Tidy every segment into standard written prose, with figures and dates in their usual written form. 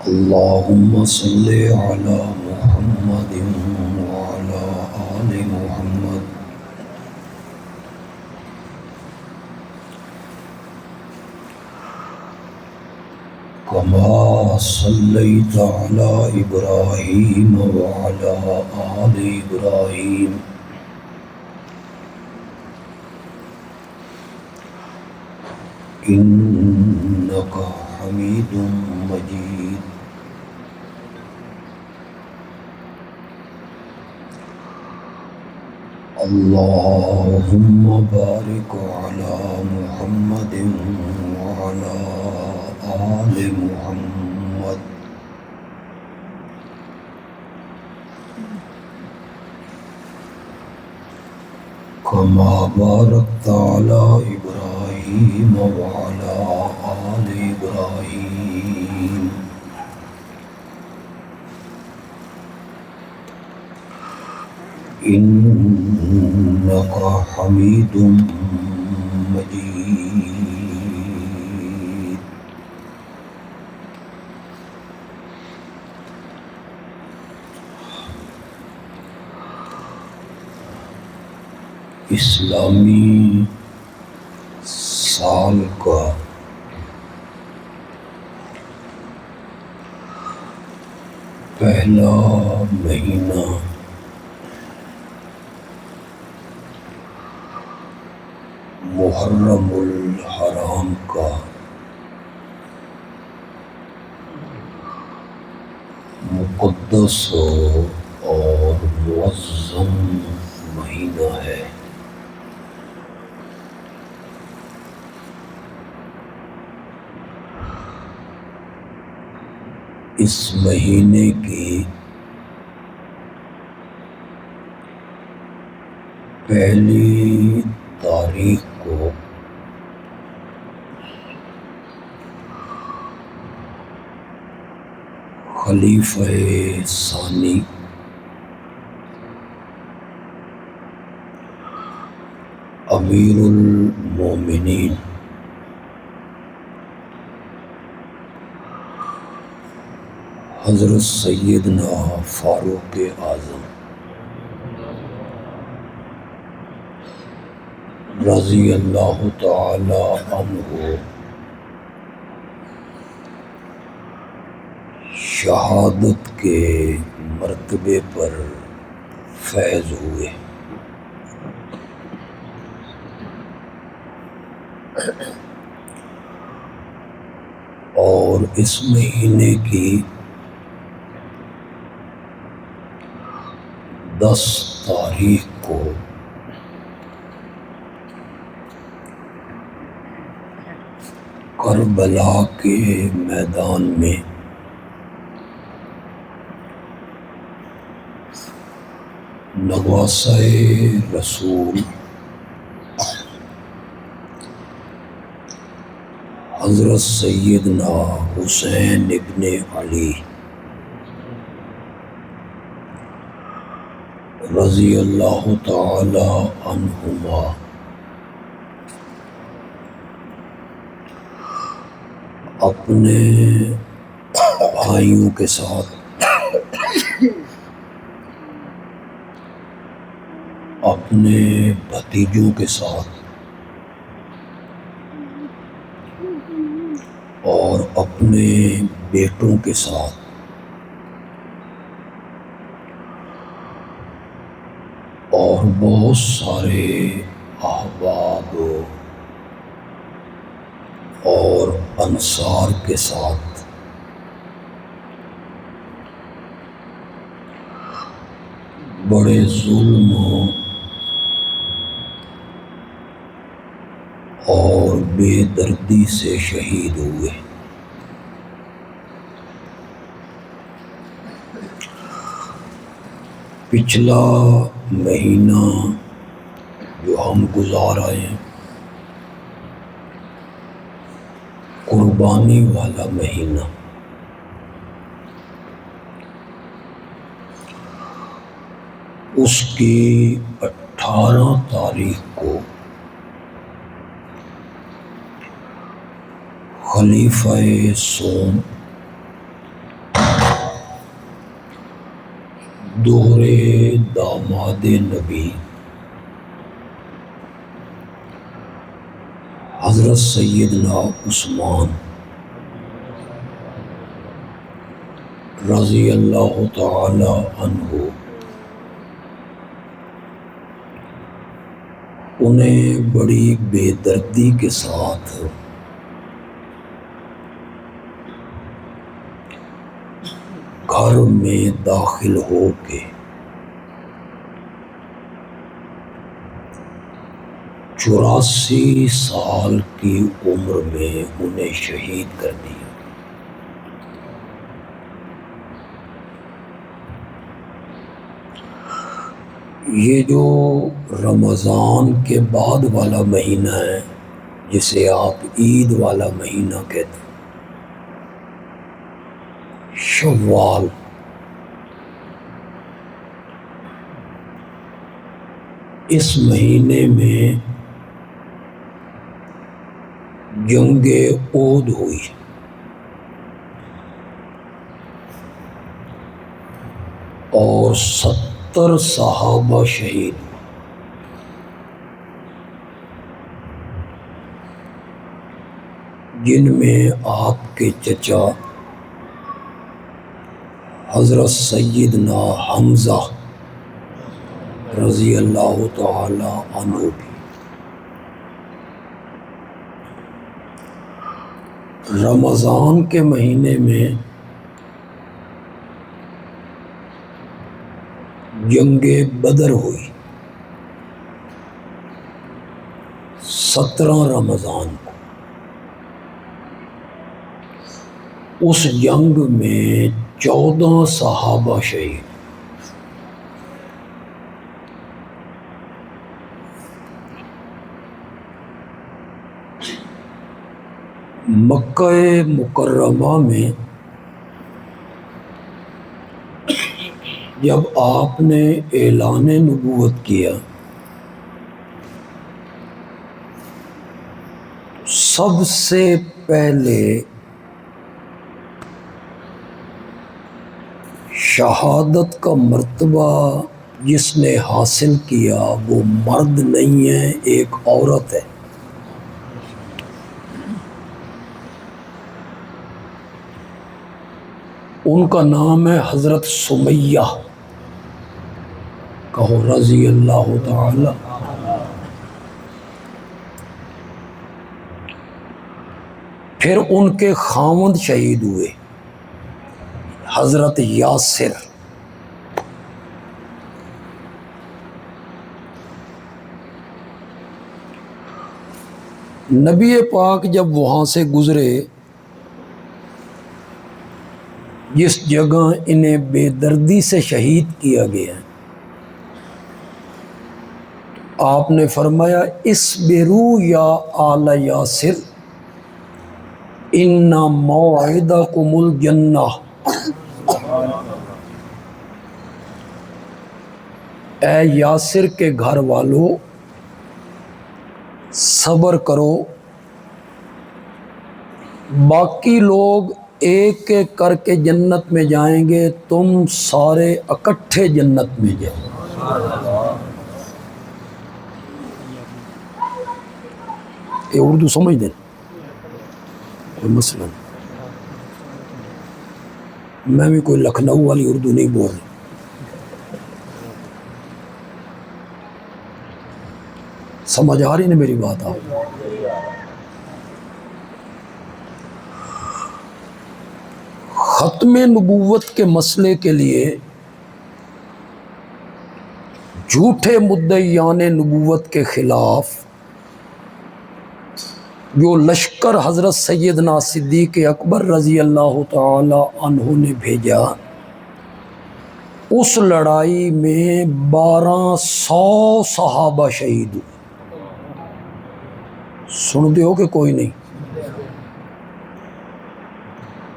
اللهم صل على محمد وعلى آل محمد كما صليت على إبراهيم وعلى آل إبراهيم إنك حميد مجيد. اللهم بارك على محمد وعلى آل محمد كما باركت على إبراهيم وعلى آل إبراهيم إنك حميد مجيد. اسلامی سال کا پہلا مہینہ محرم الحرام کا مقدس اور معظم مہینہ ہے. اس مہینے کی پہلی تاریخ کو خلیفہ ثانی امیر المومنین حضرت سیدنا فاروق اعظم رضی اللہ تعالی عنہ شہادت کے مرتبے پر فیض ہوئے. اور اس مہینے کی 10 تاریخ کو کربلا کے میدان میں نواسہ رسول حضرت سیدنا حسین ابن علی رضی اللہ تعالی عنہما اپنے بھائیوں کے ساتھ اپنے بھتیجوں کے ساتھ اور اپنے بیٹوں کے ساتھ اور بہت سارے احباب اور انصار کے ساتھ بڑے ظلم اور بے دردی سے شہید ہوئے. پچھلا مہینہ جو ہم گزار آئے ہیں قربانی والا مہینہ، اس کی 18 تاریخ کو خلیفہ سوم دوہرے داماد نبی حضرت سیدنا عثمان رضی اللہ تعالی عنہ، انہیں بڑی بے دردی کے ساتھ گھر میں داخل ہو کے 84 سال کی عمر میں انہیں شہید کر دیا۔ یہ جو رمضان کے بعد والا مہینہ ہے، جسے آپ عید والا مہینہ کہتے ہیں، شوال، اس مہینے میں جنگ احد ہوئی اور 70 صحابہ شہید ہوئے۔ جن میں آپ کے چچا حضرت سیدنا حمزہ رضی اللہ تعالی عنہ بھی۔ رمضان کے مہینے میں جنگ بدر ہوئی 17 رمضان کو۔ اس جنگ میں 14 صحابہ شہید۔ مکہ مکرمہ میں جب آپ نے اعلان نبوت کیا، سب سے پہلے شہادت کا مرتبہ جس نے حاصل کیا وہ مرد نہیں ہے، ایک عورت ہے۔ ان کا نام ہے حضرت سمیہ، کہو رضی اللہ تعالی۔ پھر ان کے خاوند شہید ہوئے، حضرت یاسر۔ نبی پاک جب وہاں سے گزرے، جس جگہ انہیں بے دردی سے شہید کیا گیا، آپ نے فرمایا اصبروا یا آل یاسر ان موعدکم الجنہ، اے یاسر کے گھر والو صبر کرو، باقی لوگ ایک ایک کر کے جنت میں جائیں گے، تم سارے اکٹھے جنت میں جاؤ۔ یہ اردو سمجھ دیں، کوئی مسئلہ نہیں، میں بھی کوئی لکھنؤ والی اردو نہیں بول رہا۔ سمجھ آ رہی نا میری بات آپ؟ ختم نبوت کے مسئلے کے لیے جھوٹے مدعیان نبوت کے خلاف جو لشکر حضرت سیدنا صدیق اکبر رضی اللہ تعالی عنہ نے بھیجا، اس لڑائی میں 1200 صحابہ شہید ہوئے۔ سن ہو کہ کوئی نہیں؟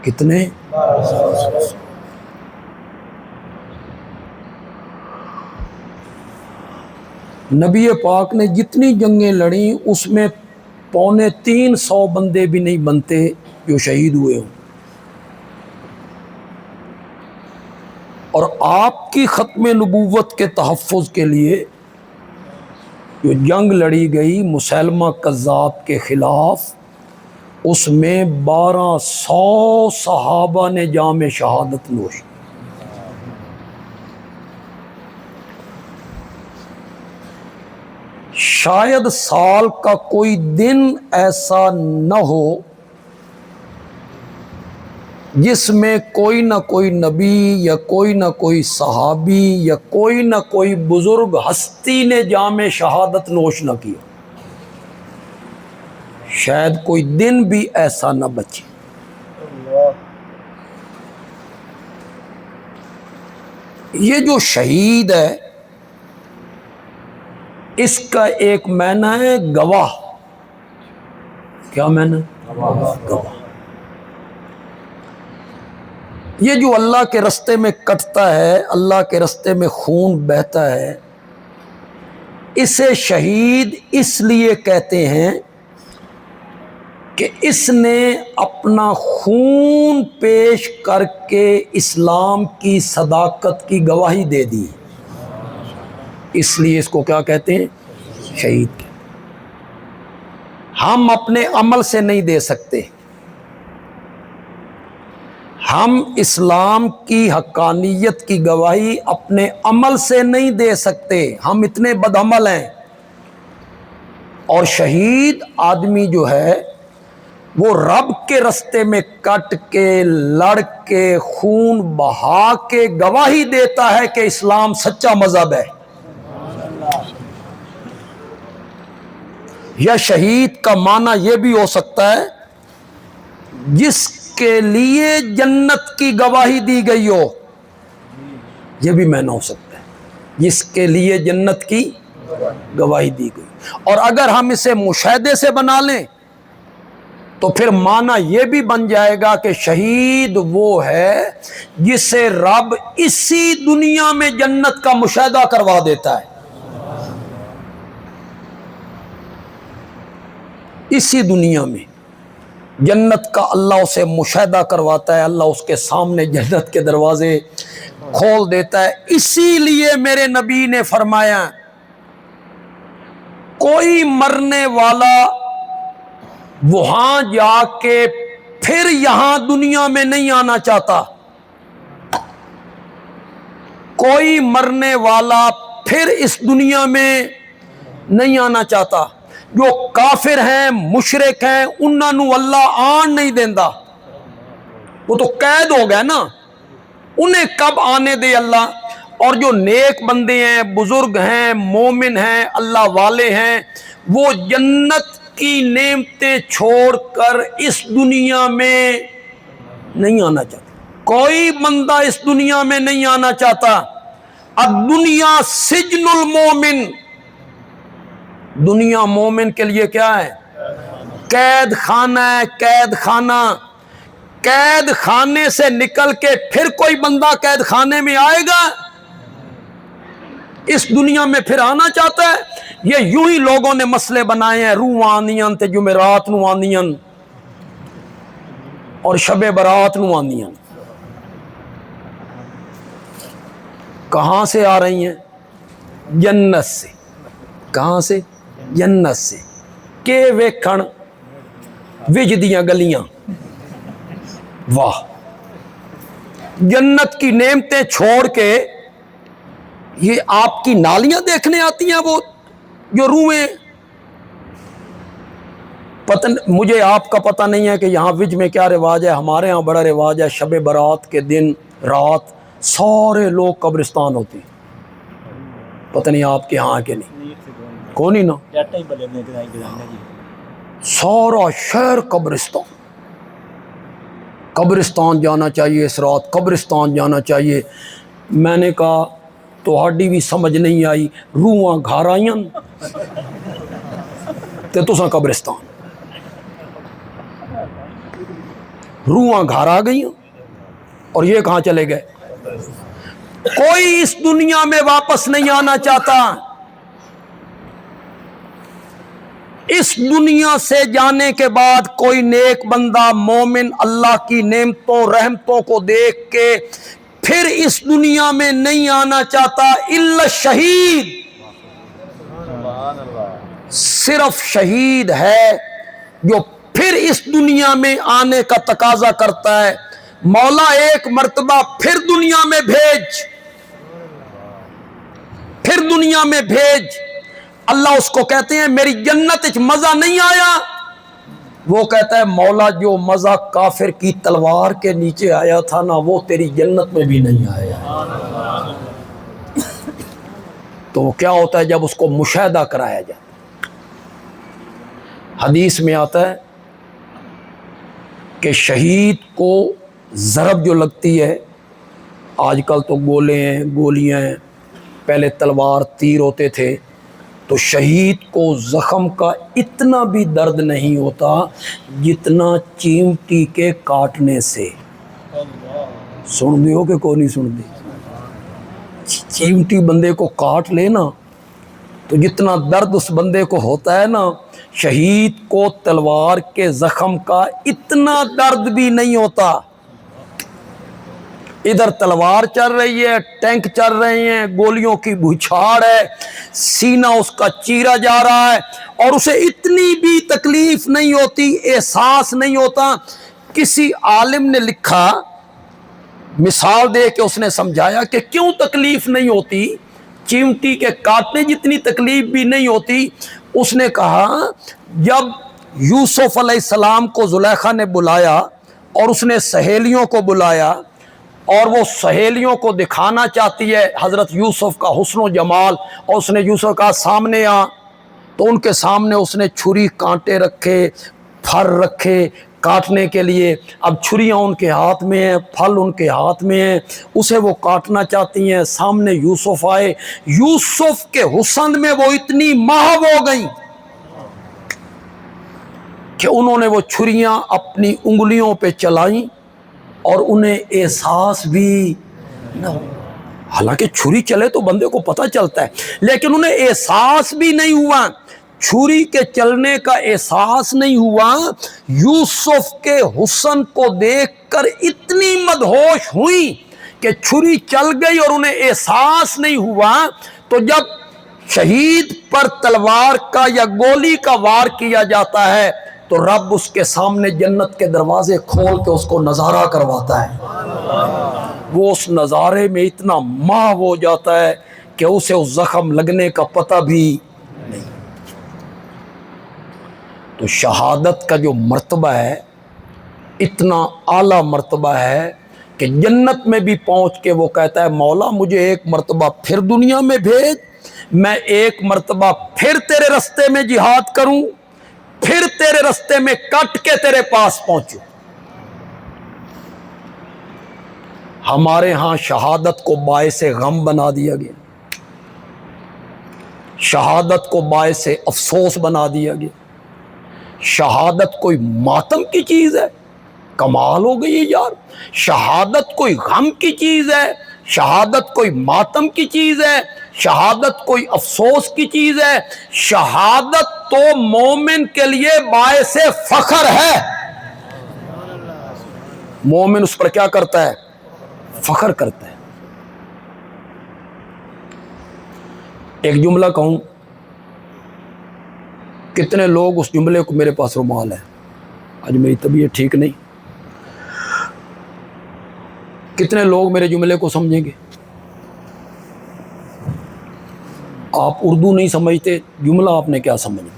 کتنے؟ نبی پاک نے جتنی جنگیں لڑیں اس میں 250 بندے بھی نہیں بنتے جو شہید ہوئے ہوں۔ اور آپ کی ختم نبوت کے تحفظ کے لیے جو جنگ لڑی گئی مسیلمہ کذاب کے خلاف، اس میں 1200 صحابہ نے جام شہادت نوش. شاید سال کا کوئی دن ایسا نہ ہو جس میں کوئی نہ کوئی نبی یا کوئی نہ کوئی صحابی یا کوئی نہ کوئی بزرگ ہستی نے جام شہادت نوش نہ کیا. شاید کوئی دن بھی ایسا نہ بچے. یہ جو شہید ہے اس کا ایک معنی ہے گواہ. کیا معنی؟ گواہ. یہ جو اللہ کے رستے میں کٹتا ہے، اللہ کے رستے میں خون بہتا ہے، اسے شہید اس لیے کہتے ہیں کہ اس نے اپنا خون پیش کر کے اسلام کی صداقت کی گواہی دے دی، اس لیے اس کو کیا کہتے ہیں؟ شہید. ہم اپنے عمل سے نہیں دے سکتے، ہم اسلام کی حقانیت کی گواہی اپنے عمل سے نہیں دے سکتے، ہم اتنے بدعمل ہیں. اور شہید آدمی جو ہے وہ رب کے رستے میں کٹ کے لڑ کے خون بہا کے گواہی دیتا ہے کہ اسلام سچا مذہب ہے. یا شہید کا معنی یہ بھی ہو سکتا ہے جس کے لیے جنت کی گواہی دی گئی ہو، یہ بھی معنی ہو سکتا ہے جس کے لیے جنت کی گواہی دی گئی. اور اگر ہم اسے مشاہدے سے بنا لیں تو پھر معنی یہ بھی بن جائے گا کہ شہید وہ ہے جسے رب اسی دنیا میں جنت کا مشاہدہ کروا دیتا ہے. اسی دنیا میں جنت کا اللہ اسے مشاہدہ کرواتا ہے، اللہ اس کے سامنے جنت کے دروازے کھول دیتا ہے. اسی لیے میرے نبی نے فرمایا کوئی مرنے والا وہاں جا کے پھر یہاں دنیا میں نہیں آنا چاہتا، کوئی مرنے والا پھر اس دنیا میں نہیں آنا چاہتا. جو کافر ہیں مشرک ہیں انہوں اللہ آن نہیں دیندا، وہ تو قید ہو گئے نا، انہیں کب آنے دے اللہ. اور جو نیک بندے ہیں، بزرگ ہیں، مومن ہیں، اللہ والے ہیں، وہ جنت کی نعمتیں چھوڑ کر اس دنیا میں نہیں آنا چاہتے. کوئی بندہ اس دنیا میں نہیں آنا چاہتا. الدنیا سجن المومن، دنیا مومن کے لیے کیا ہے؟ قید خانہ ہے. قید خانہ، قید خانے سے نکل کے پھر کوئی بندہ قید خانے میں آئے گا؟ اس دنیا میں پھر آنا چاہتا ہے؟ یہ یوں ہی لوگوں نے مسئلے بنائے ہیں، روح آنیاں تے جمعرات نو آنیاں اور شب برات نو آنیاں. کہاں سے آ رہی ہیں؟ جنت سے. کہاں سے؟ جنت سے. کہ ویکھن وج دیاں گلیاں، واہ، جنت کی نعمتیں چھوڑ کے یہ آپ کی نالیاں دیکھنے آتی ہیں، وہ جو روئیں. مجھے آپ کا پتہ نہیں ہے کہ یہاں وج میں کیا رواج ہے. ہمارے ہاں بڑا رواج ہے، شب برات کے دن رات سارے لوگ قبرستان ہوتی. پتہ نہیں آپ کے ہاں کہ نہیں، کون ہی نا، سارا شہر قبرستان. قبرستان جانا چاہیے اس رات، قبرستان جانا چاہیے. میں نے کہا تہاڈی بھی سمجھ نہیں آئی، روحاں گھر آئیاں تے تساں قبرستان. روحاں گھر آ گئی اور یہ کہاں چلے گئے؟ کوئی اس دنیا میں واپس نہیں آنا چاہتا. اس دنیا سے جانے کے بعد کوئی نیک بندہ مومن اللہ کی نعمتوں رحمتوں کو دیکھ کے پھر اس دنیا میں نہیں آنا چاہتا الا شہید، صرف شہید ہے جو پھر اس دنیا میں آنے کا تقاضا کرتا ہے۔ مولا ایک مرتبہ پھر دنیا میں بھیج، پھر دنیا میں بھیج۔ اللہ اس کو کہتے ہیں میری جنت وچ مزہ نہیں آیا، وہ کہتا ہے مولا جو مزہ کافر کی تلوار کے نیچے آیا تھا نا وہ تیری جنت میں بھی نہیں آیا۔ تو وہ کیا ہوتا ہے جب اس کو مشاہدہ کرایا جاتا ہے؟ حدیث میں آتا ہے کہ شہید کو ضرب جو لگتی ہے، آج کل تو گولے ہیں، گولیاں ہیں، پہلے تلوار تیر ہوتے تھے، تو شہید کو زخم کا اتنا بھی درد نہیں ہوتا جتنا چیمٹی کے کاٹنے سے۔ سن دی ہو کہ کوئی نہیں سن دی؟ چیمٹی بندے کو کاٹ لے نا تو جتنا درد اس بندے کو ہوتا ہے نا، شہید کو تلوار کے زخم کا اتنا درد بھی نہیں ہوتا۔ ادھر تلوار چل رہی ہے، ٹینک چل رہے ہیں، گولیوں کی بچھاڑ ہے، سینہ اس کا چیرا جا رہا ہے اور اسے اتنی بھی تکلیف نہیں ہوتی، احساس نہیں ہوتا۔ کسی عالم نے لکھا، مثال دے کے اس نے سمجھایا کہ کیوں تکلیف نہیں ہوتی، چیمٹی کے کاٹنے جتنی تکلیف بھی نہیں ہوتی۔ اس نے کہا جب یوسف علیہ السلام کو زلیخا نے بلایا اور اس نے سہیلیوں کو بلایا اور وہ سہیلیوں کو دکھانا چاہتی ہے حضرت یوسف کا حسن و جمال، اور اس نے یوسف کا سامنے آ، تو ان کے سامنے اس نے چھری کانٹے رکھے، پھر رکھے کاٹنے کے لیے۔ اب چھریاں ان کے ہاتھ میں ہیں، پھل ان کے ہاتھ میں ہیں، اسے وہ کاٹنا چاہتی ہیں۔ سامنے یوسف آئے، یوسف کے حسن میں وہ اتنی محو ہو گئیں کہ انہوں نے وہ چھریاں اپنی انگلیوں پہ چلائیں اور انہیں احساس بھی نہ ہو۔ حالانکہ چھری چلے تو بندے کو پتہ چلتا ہے، لیکن انہیں احساس بھی نہیں ہوا، چھری کے چلنے کا احساس نہیں ہوا۔ یوسف کے حسن کو دیکھ کر اتنی مدہوش ہوئی کہ چھری چل گئی اور انہیں احساس نہیں ہوا۔ تو جب شہید پر تلوار کا یا گولی کا وار کیا جاتا ہے تو رب اس کے سامنے جنت کے دروازے کھول کے اس کو نظارہ کرواتا ہے۔ وہ اس نظارے میں اتنا محو ہو جاتا ہے کہ اسے اس زخم لگنے کا پتہ بھی نہیں۔ تو شہادت کا جو مرتبہ ہے اتنا اعلیٰ مرتبہ ہے کہ جنت میں بھی پہنچ کے وہ کہتا ہے مولا مجھے ایک مرتبہ پھر دنیا میں بھیج، میں ایک مرتبہ پھر تیرے رستے میں جہاد کروں، پھر تیرے رستے میں کٹ کے تیرے پاس پہنچوں۔ ہمارے ہاں شہادت کو باعث غم بنا دیا گیا، شہادت کو باعث افسوس بنا دیا گیا۔ شہادت کوئی ماتم کی چیز ہے؟ کمال ہو گئی یار۔ شہادت کوئی غم کی چیز ہے؟ شہادت کوئی ماتم کی چیز ہے؟ شہادت کوئی افسوس کی چیز ہے؟ شہادت تو مومن کے لیے باعث فخر ہے۔ مومن اس پر کیا کرتا ہے؟ فخر کرتا ہے۔ ایک جملہ کہوں، کتنے لوگ اس جملے کو، میرے پاس رومال ہے، آج میری طبیعت ٹھیک نہیں، کتنے لوگ میرے جملے کو سمجھیں گے؟ آپ اردو نہیں سمجھتے، جملہ آپ نے کیا سمجھنا؟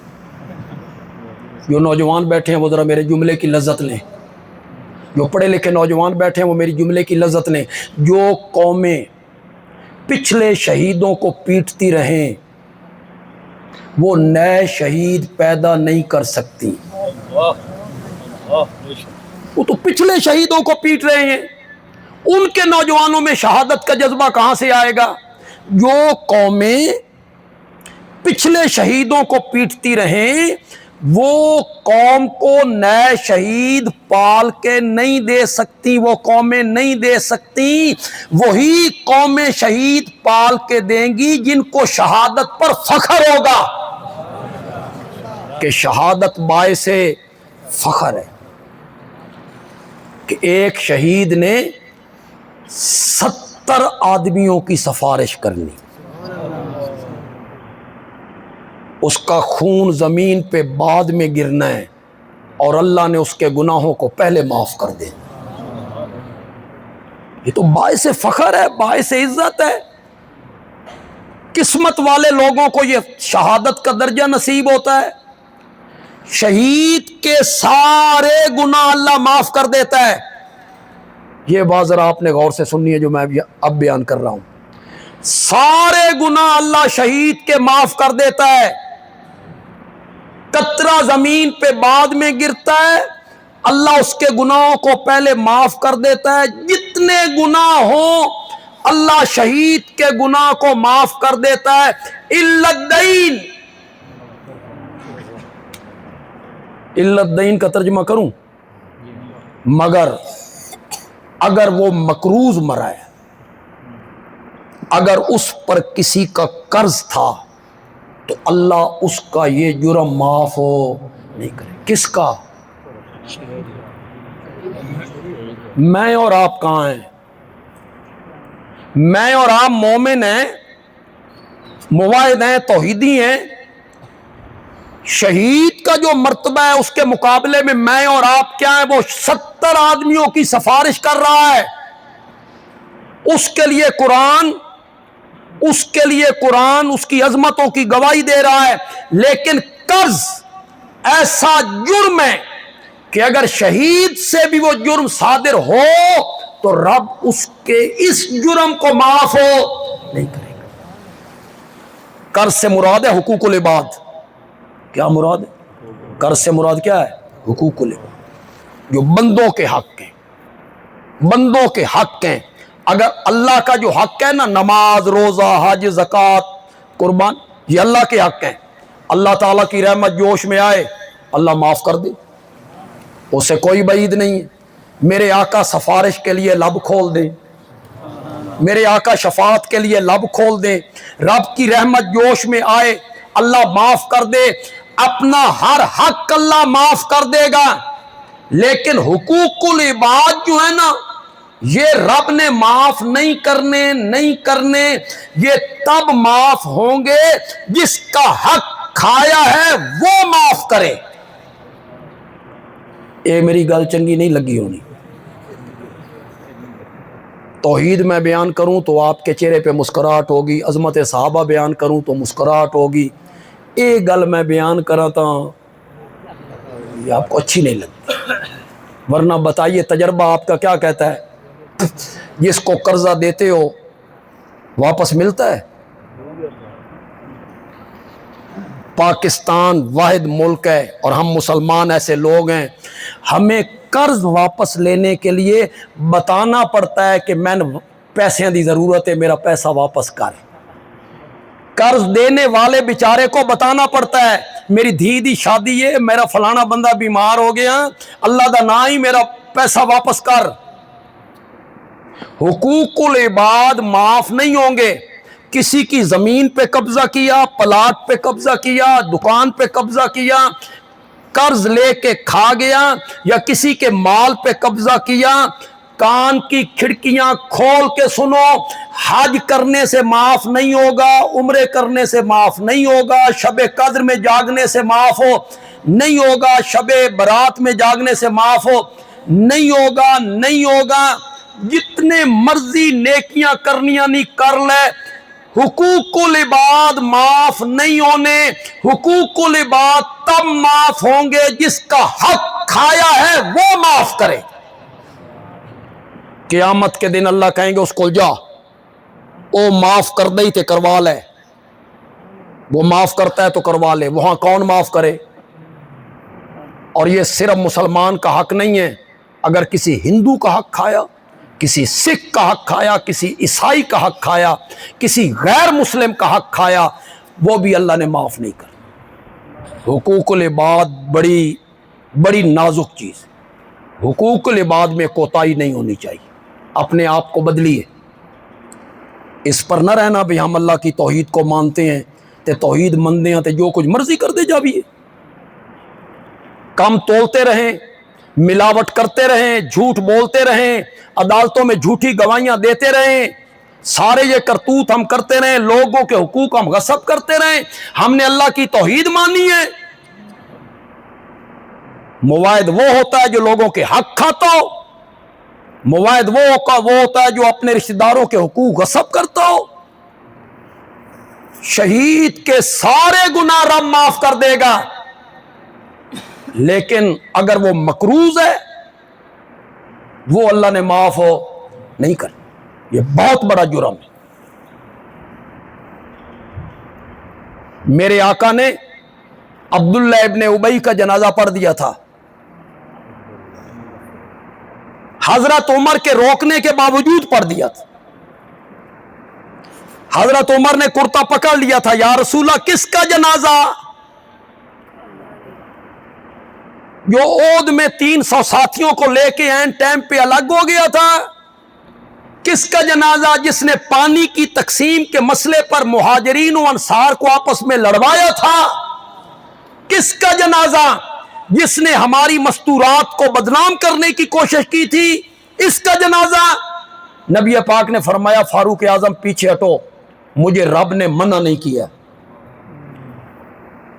جو نوجوان بیٹھے ہیں وہ ذرا میرے جملے کی لذت لیں، جو پڑھے لکھے نوجوان بیٹھے ہیں وہ میری جملے کی لذت لیں۔ جو قومیں پچھلے شہیدوں کو پیٹتی رہیں وہ نئے شہید پیدا نہیں کر سکتی۔ وہ تو پچھلے شہیدوں کو پیٹ رہے ہیں، ان کے نوجوانوں میں شہادت کا جذبہ کہاں سے آئے گا؟ جو قومیں پچھلے شہیدوں کو پیٹتی رہیں وہ قوم کو نئے شہید پال کے نہیں دے سکتی، وہ قومیں نہیں دے سکتی، وہی قومیں شہید پال کے دیں گی جن کو شہادت پر فخر ہوگا کہ شہادت باعث فخر ہے کہ ایک شہید نے 70 آدمیوں کی سفارش کرنی، اس کا خون زمین پہ بعد میں گرنا ہے اور اللہ نے اس کے گناہوں کو پہلے معاف کر دے. یہ تو باعث فخر ہے، باعث عزت ہے. قسمت والے لوگوں کو یہ شہادت کا درجہ نصیب ہوتا ہے. شہید کے سارے گناہ اللہ معاف کر دیتا ہے. یہ بات ذرا آپ نے غور سے سننی ہے جو میں اب بیان کر رہا ہوں. سارے گناہ اللہ شہید کے معاف کر دیتا ہے. قطرہ زمین پہ بعد میں گرتا ہے، اللہ اس کے گناہوں کو پہلے معاف کر دیتا ہے. جتنے گناہ ہوں اللہ شہید کے گناہ کو معاف کر دیتا ہے. الا الدین، الا الدین کا ترجمہ کروں، مگر اگر وہ مقروض مرا ہے، اگر اس پر کسی کا قرض تھا تو اللہ اس کا یہ جرم معاف ہو نہیں کرے. کس کا؟ میں اور آپ کہاں ہیں؟ میں اور آپ مومن ہیں، موحد ہیں، توحیدی ہیں. شہید کا جو مرتبہ ہے اس کے مقابلے میں اور آپ کیا ہیں؟ وہ 70 آدمیوں کی سفارش کر رہا ہے. اس کے لیے قرآن اس کی عظمتوں کی گواہی دے رہا ہے. لیکن قرض ایسا جرم ہے کہ اگر شہید سے بھی وہ جرم صادر ہو تو رب اس کے اس جرم کو معاف ہو نہیں کرے گا. قرض سے مراد ہے حقوق العباد. کیا مراد ہے؟ قرض سے مراد کیا ہے؟ حقوق العباد، جو بندوں کے حق ہیں. بندوں کے حق ہیں. اگر اللہ کا جو حق ہے نا، نماز، روزہ، حج، زکوٰۃ، قربان، یہ اللہ کے حق ہیں. اللہ تعالیٰ کی رحمت جوش میں آئے اللہ معاف کر دے، اسے کوئی بعید نہیں ہے. میرے آقا سفارش کے لیے لب کھول دیں، میرے آقا شفاعت کے لیے لب کھول دیں، رب کی رحمت جوش میں آئے اللہ معاف کر دے. اپنا ہر حق اللہ معاف کر دے گا. لیکن حقوق العباد جو ہے نا، یہ رب نے معاف نہیں کرنے. یہ تب معاف ہوں گے جس کا حق کھایا ہے وہ معاف کرے. اے میری گل چنگی نہیں لگی ہونی. توحید میں بیان کروں تو آپ کے چہرے پہ مسکراہٹ ہوگی، عظمت صحابہ بیان کروں تو مسکراہٹ ہوگی. ایک گل میں بیان کرا تھا یہ آپ کو اچھی نہیں لگتی. ورنہ بتائیے تجربہ آپ کا کیا کہتا ہے؟ جس کو قرضہ دیتے ہو واپس ملتا ہے؟ پاکستان واحد ملک ہے اور ہم مسلمان ایسے لوگ ہیں، ہمیں قرض واپس لینے کے لیے بتانا پڑتا ہے کہ میں نے پیسے دی ضرورت ہے، میرا پیسہ واپس کر. قرض دینے والے بیچارے کو بتانا پڑتا ہے میری دھی دی شادی ہے، میرا فلانا بندہ بیمار ہو گیا، اللہ دا نا ہی میرا پیسہ واپس کر. حقوق العباد معاف نہیں ہوں گے. کسی کی زمین پہ قبضہ کیا، پلاٹ پہ قبضہ کیا، دکان پہ قبضہ کیا، قرض لے کے کھا گیا، یا کسی کے مال پہ قبضہ کیا، کان کی کھڑکیاں کھول کے سنو، حج کرنے سے معاف نہیں ہوگا، عمرے کرنے سے معاف نہیں ہوگا، شب قدر میں جاگنے سے معاف ہو نہیں ہوگا، شب برات میں جاگنے سے معاف ہو نہیں ہوگا. جتنے مرضی نیکیاں کرنیاں نہیں کر لے، حقوق العباد معاف نہیں ہونے. حقوق العباد تب معاف ہوں گے جس کا حق کھایا ہے وہ معاف کرے. قیامت کے دن اللہ کہیں گے اس کو جا، او معاف کر دے تے کروا لے. وہ معاف کرتا ہے تو کروا لے. وہاں کون معاف کرے؟ اور یہ صرف مسلمان کا حق نہیں ہے. اگر کسی ہندو کا حق کھایا، کسی سکھ کا حق کھایا، کسی عیسائی کا حق کھایا، کسی غیر مسلم کا حق کھایا، وہ بھی اللہ نے معاف نہیں کر. حقوق العباد بڑی نازک چیز. حقوق العباد میں کوتاہی نہیں ہونی چاہیے. اپنے آپ کو بدلیے. اس پر نہ رہنا بھی ہم اللہ کی توحید کو مانتے ہیں تے توحید مندے ہیں تے جو کچھ مرضی کر دے جا بھی. کم تولتے رہیں، ملاوٹ کرتے رہیں، جھوٹ بولتے رہیں، عدالتوں میں جھوٹی گواہیاں دیتے رہیں، سارے یہ کرتوت ہم کرتے رہیں، لوگوں کے حقوق ہم غصب کرتے رہیں، ہم نے اللہ کی توحید مانی ہے۔ مواعد وہ ہوتا ہے جو لوگوں کے حق کھاتا ہو، مواعد وہ ہوتا ہے جو اپنے رشتہ داروں کے حقوق غصب کرتا ہو۔ شہید کے سارے گناہ رب معاف کر دے گا، لیکن اگر وہ مقروض ہے وہ اللہ نے معاف ہو نہیں کر، یہ بہت بڑا جرم ہے۔ میرے آقا نے عبداللہ ابن ابی کا جنازہ پڑھ دیا تھا، حضرت عمر کے روکنے کے باوجود پڑھ دیا تھا۔ حضرت عمر نے کرتا پکڑ لیا تھا، یا رسول اللہ کس کا جنازہ؟ جو عود میں 300 ساتھیوں کو لے کے این ٹائم پہ الگ ہو گیا تھا، کس کا جنازہ؟ جس نے پانی کی تقسیم کے مسئلے پر مہاجرین و انصار کو آپس میں لڑوایا تھا۔ کس کا جنازہ؟ جس نے ہماری مستورات کو بدنام کرنے کی کوشش کی تھی، اس کا جنازہ؟ نبی پاک نے فرمایا فاروق اعظم پیچھے ہٹو، مجھے رب نے منع نہیں کیا،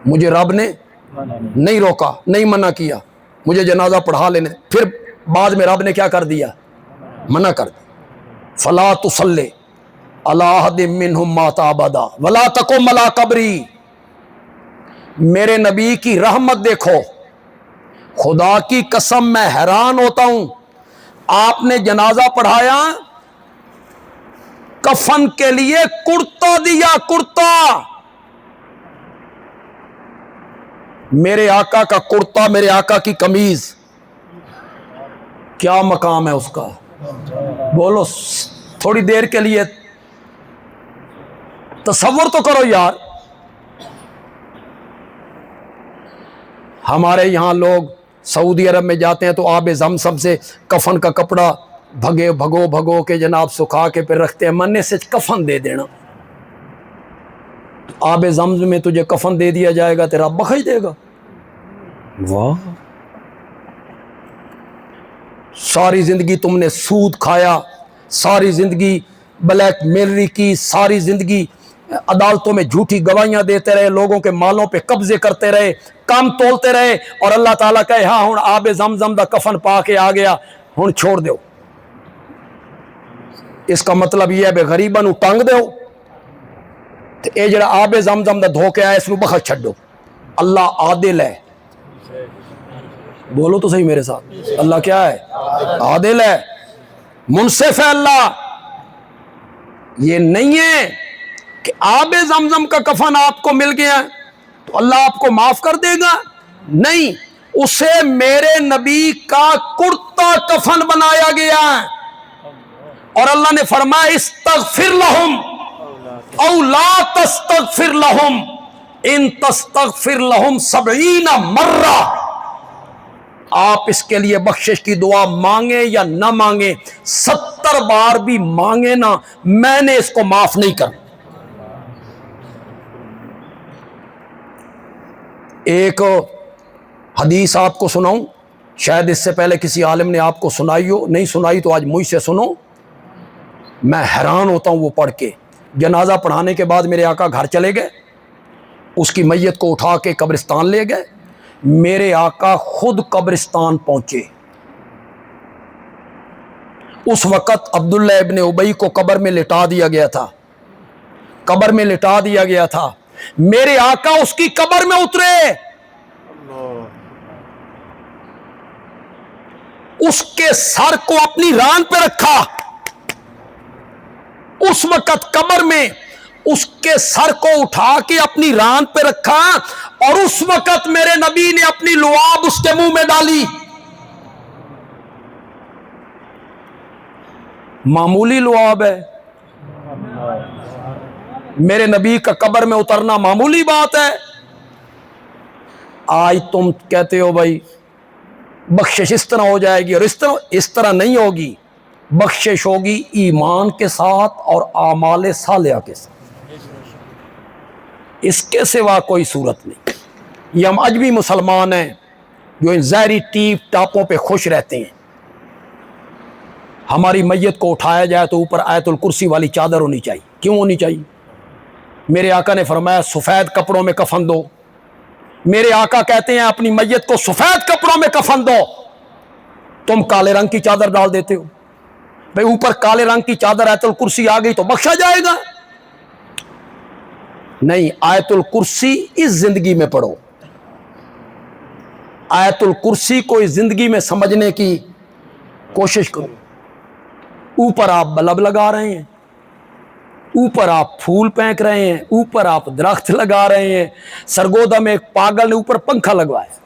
مجھے رب نے نہیں روکا، نہیں منع کیا، مجھے جنازہ پڑھا لینے۔ پھر بعد میں رب نے کیا کر دیا؟ منع کر دیا، فلا تصلی علی احد منہم مات ابدا ولا تقم علی قبری۔ میرے نبی کی رحمت دیکھو، خدا کی قسم میں حیران ہوتا ہوں، آپ نے جنازہ پڑھایا، کفن کے لیے کرتا دیا، کرتا۔ میرے آقا کا کرتا، میرے آقا کی قمیض، کیا مقام ہے اس کا؟ بولو، تھوڑی دیر کے لیے تصور تو کرو یار۔ ہمارے یہاں لوگ سعودی عرب میں جاتے ہیں تو آب زمزم سے کفن کا کپڑا بھگو کے جناب سکھا کے پھر رکھتے ہیں، مننے سے کفن دے دینا، آب زمزم میں تجھے کفن دے دیا جائے گا، تیرا بخش دے گا۔ واہ، ساری زندگی تم نے سود کھایا، ساری زندگی بلیک میلری کی، ساری زندگی عدالتوں میں جھوٹی گواہیاں دیتے رہے، لوگوں کے مالوں پہ قبضے کرتے رہے، کام تولتے رہے، اور اللہ تعالیٰ کہے ہاں ہن آب زمزم دا کفن پا کے آ گیا، ہن چھوڑ دیو۔ اس کا مطلب یہ ہے بے غریباں نو ٹنگ دیو، تے اے جڑا آب زمزم دا دھو کے آیا اس نو بخش چھڈو۔ اللہ عادل ہے، بولو تو صحیح میرے ساتھ، اللہ کیا ہے؟ عادل ہے، منصف ہے اللہ۔ یہ نہیں ہے کہ آب زمزم کا کفن آپ کو مل گیا تو اللہ آپ کو معاف کر دے گا، نہیں، اسے میرے نبی کا کرتا کفن بنایا گیا ہے، اور اللہ نے فرمایا استغفر لہم او لا تستغفر لہم ان تستغفر لہم 70 مرہ، آپ اس کے لیے بخشش کی دعا مانگیں یا نہ مانگیں، 70 بار بھی مانگیں نا، میں نے اس کو معاف نہیں کرنا۔ ایک حدیث آپ کو سناؤں، شاید اس سے پہلے کسی عالم نے آپ کو سنائی ہو، نہیں سنائی تو آج مجھ سے سنو۔ میں حیران ہوتا ہوں وہ پڑھ کے۔ جنازہ پڑھانے کے بعد میرے آقا گھر چلے گئے، اس کی میت کو اٹھا کے قبرستان لے گئے، میرے آقا خود قبرستان پہنچے۔ اس وقت عبداللہ ابن ابی کو قبر میں لٹا دیا گیا تھا، قبر میں لٹا دیا گیا تھا، میرے آقا اس کی قبر میں اترے، اس کے سر کو اپنی ران پہ رکھا، اس وقت قبر میں اس کے سر کو اٹھا کے اپنی ران پہ رکھا، اور اس وقت میرے نبی نے اپنی لعاب اس کے منہ میں ڈالی۔ معمولی لعاب ہے؟ میرے نبی کا قبر میں اترنا معمولی بات ہے؟ آج تم کہتے ہو بھائی بخشش اس طرح ہو جائے گی، اور اس طرح نہیں ہوگی، بخشش ہوگی ایمان کے ساتھ اور اعمال صالحہ کے ساتھ، اس کے سوا کوئی صورت نہیں۔ یہ ہم اج بھی مسلمان ہیں، جو ان زہری ٹیپ ٹاپوں پہ خوش رہتے ہیں. ہماری میت کو اٹھایا جائے تو اوپر آیت الکرسی والی چادر ہونی چاہیے. کیوں ہونی چاہیے؟ میرے آقا نے فرمایا سفید کپڑوں میں کفن دو. میرے آقا کہتے ہیں اپنی میت کو سفید کپڑوں میں کفن دو. تم کالے رنگ کی چادر ڈال دیتے ہو. بھئی اوپر کالے رنگ کی چادر آیت الکرسی آ گئی تو بخشا جائے گا؟ نہیں، آیت الکرسی اس زندگی میں پڑھو. آیت الکرسی کو اس زندگی میں سمجھنے کی کوشش کرو. اوپر آپ بلب لگا رہے ہیں، اوپر آپ پھول پھینک رہے ہیں، اوپر آپ درخت لگا رہے ہیں. سرگودا میں ایک پاگل نے اوپر پنکھا لگوایا.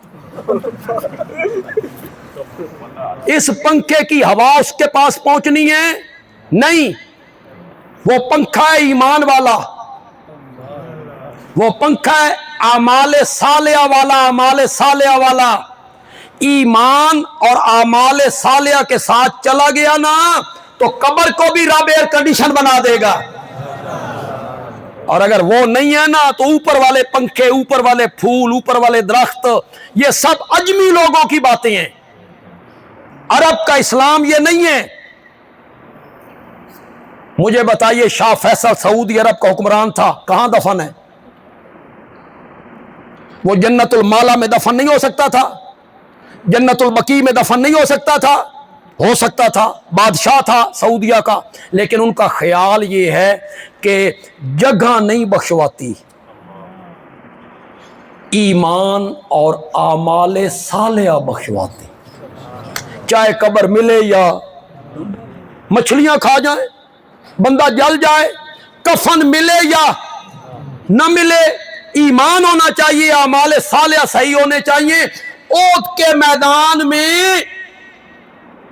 اس پنکھے کی ہوا اس کے پاس پہنچنی ہے؟ نہیں. وہ پنکھا ہے ایمان والا، وہ پنکھا ہے اعمال صالحہ والا. اعمال صالحہ والا ایمان اور اعمال صالحہ کے ساتھ چلا گیا نا تو قبر کو بھی رب ایئر کنڈیشن بنا دے گا. اور اگر وہ نہیں ہے نا تو اوپر والے پنکھے، اوپر والے پھول، اوپر والے درخت، یہ سب اجمی لوگوں کی باتیں ہیں. عرب کا اسلام یہ نہیں ہے. مجھے بتائیے شاہ فیصل سعودی عرب کا حکمران تھا، کہاں دفن ہے؟ وہ جنت المالا میں دفن نہیں ہو سکتا تھا؟ جنت البقیع میں دفن نہیں ہو سکتا تھا؟ ہو سکتا تھا، بادشاہ تھا سعودیہ کا. لیکن ان کا خیال یہ ہے کہ جگہ نہیں بخشواتی، ایمان اور اعمال صالحہ بخشواتی. چاہے قبر ملے یا مچھلیاں کھا جائیں، بندہ جل جائے، کفن ملے یا نہ ملے، ایمان ہونا چاہیے، اعمال صالحہ صحیح ہونے چاہیے. احد کے میدان میں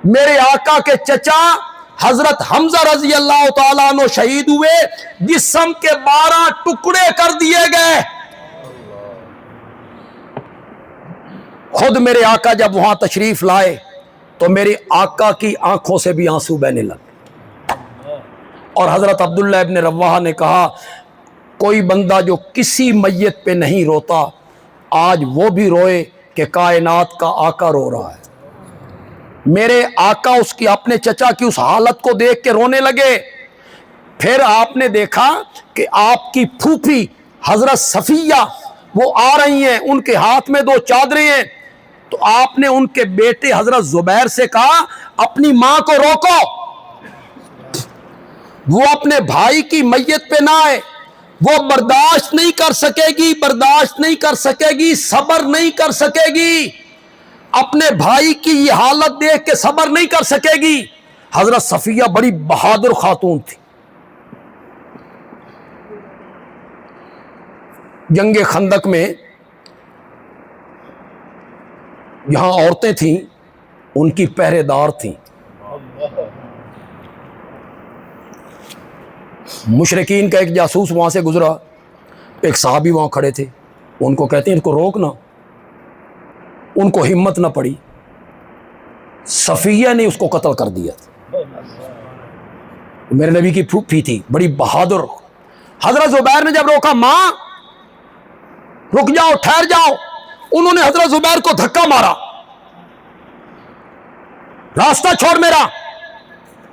میرے آقا کے چچا حضرت حمزہ رضی اللہ تعالیٰ عنہ شہید ہوئے، جسم کے 12 ٹکڑے کر دیے گئے. خود میرے آقا جب وہاں تشریف لائے تو میرے آقا کی آنکھوں سے بھی آنسو بہنے لگے. اور حضرت عبداللہ ابن رواحہ نے کہا کوئی بندہ جو کسی میت پہ نہیں روتا، آج وہ بھی روئے کہ کائنات کا آقا رو رہا ہے. میرے آقا اس کی اپنے چچا کی اس حالت کو دیکھ کے رونے لگے. پھر آپ نے دیکھا کہ آپ کی پھوپھی حضرت صفیہ وہ آ رہی ہیں، ان کے ہاتھ میں 2 چادریں ہیں. تو آپ نے ان کے بیٹے حضرت زبیر سے کہا اپنی ماں کو روکو، وہ اپنے بھائی کی میت پہ نہ آئے، وہ برداشت نہیں کر سکے گی، برداشت نہیں کر سکے گی، صبر نہیں کر سکے گی. اپنے بھائی کی یہ حالت دیکھ کے صبر نہیں کر سکے گی. حضرت صفیہ بڑی بہادر خاتون تھی. جنگ خندق میں یہاں عورتیں تھیں، ان کی پہرے دار تھیں. مشرکین کا ایک جاسوس وہاں سے گزرا، ایک صحابی وہاں کھڑے تھے، ان کو کہتے ہیں ان کو روکنا. ان کو ہمت نہ پڑی، صفیہ نے اس کو قتل کر دیا. میرے نبی کی پھوپھی تھی، بڑی بہادر. حضرت زبیر نے جب روکا ماں رک جاؤ، ٹھہر جاؤ، انہوں نے حضرت زبیر کو دھکا مارا، راستہ چھوڑ میرا،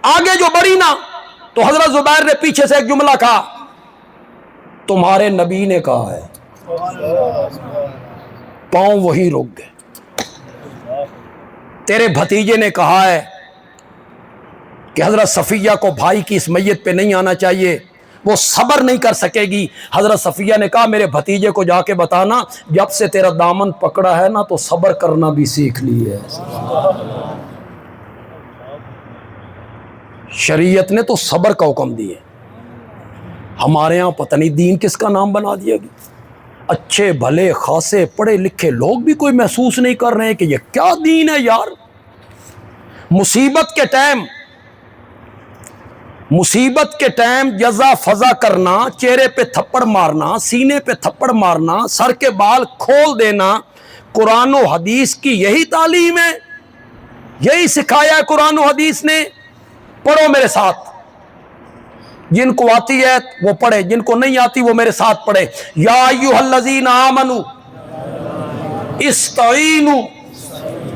آگے جو بڑھی نا. تو حضرت زبیر نے پیچھے سے ایک جملہ کہا تمہارے نبی نے کہا ہے. پاؤں وہی رک گئے. تیرے بھتیجے نے کہا ہے کہ حضرت صفیہ کو بھائی کی اس میت پہ نہیں آنا چاہیے، وہ صبر نہیں کر سکے گی. حضرت صفیہ نے کہا میرے بھتیجے کو جا کے بتانا جب سے تیرا دامن پکڑا ہے نا تو صبر کرنا بھی سیکھ لی ہے. شریعت نے تو صبر کا حکم دیے. ہمارے ہاں پتہ نہیں دین کس کا نام بنا دیا گیا. اچھے بھلے خاصے پڑھے لکھے لوگ بھی کوئی محسوس نہیں کر رہے ہیں کہ یہ کیا دین ہے یار. مصیبت کے ٹائم جزا فضا کرنا، چہرے پہ تھپڑ مارنا، سینے پہ تھپڑ مارنا، سر کے بال کھول دینا، قرآن و حدیث کی یہی تعلیم ہے، یہی سکھایا ہے قرآن و حدیث نے. پڑھو میرے ساتھ، جن کو آتی ہے وہ پڑھے، جن کو نہیں آتی وہ میرے ساتھ پڑھے. یا ایھا الذین آمنوا استعینوا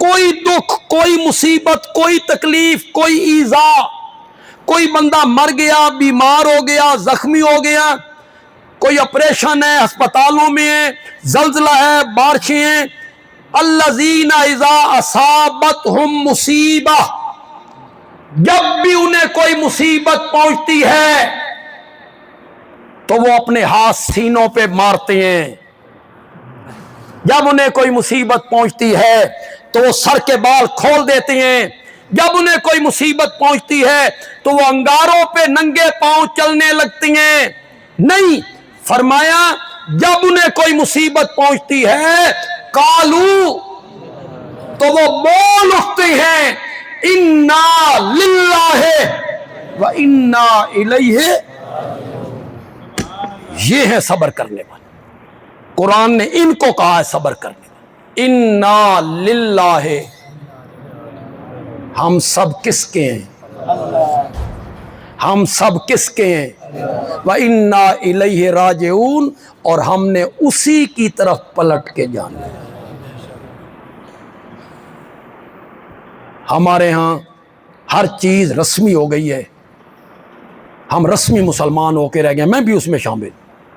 کوئی دکھ، کوئی مصیبت، کوئی تکلیف، کوئی ایذا، کوئی بندہ مر گیا، بیمار ہو گیا، زخمی ہو گیا، کوئی آپریشن ہے، ہسپتالوں میں ہے، زلزلہ ہے، بارشیں ہیں، الذین اذا اصابتہم مصیبہ، جب بھی انہیں کوئی مصیبت پہنچتی ہے تو وہ اپنے ہاتھ سینوں پہ مارتے ہیں. جب انہیں کوئی مصیبت پہنچتی ہے تو وہ سر کے بال کھول دیتے ہیں. جب انہیں کوئی مصیبت پہنچتی ہے تو وہ انگاروں پہ ننگے پاؤں چلنے لگتی ہیں. نہیں، فرمایا جب انہیں کوئی مصیبت پہنچتی ہے قالو، تو وہ بول اٹھتے ہیں انا للہ و انا الیہ. یہ ہے صبر کرنے والے. قرآن نے ان کو کہا ہے صبر کرنے والے. انا للہ، ہم سب کس کے ہیں؟ ہم سب کس کے ہیں؟ وَإِنَّا إِلَيْهِ رَاجِعُونَ، اور ہم نے اسی کی طرف پلٹ کے جانا ہے. ہمارے ہاں ہر چیز رسمی ہو گئی ہے. ہم رسمی مسلمان ہو کے رہ گئے. میں بھی اس میں شامل،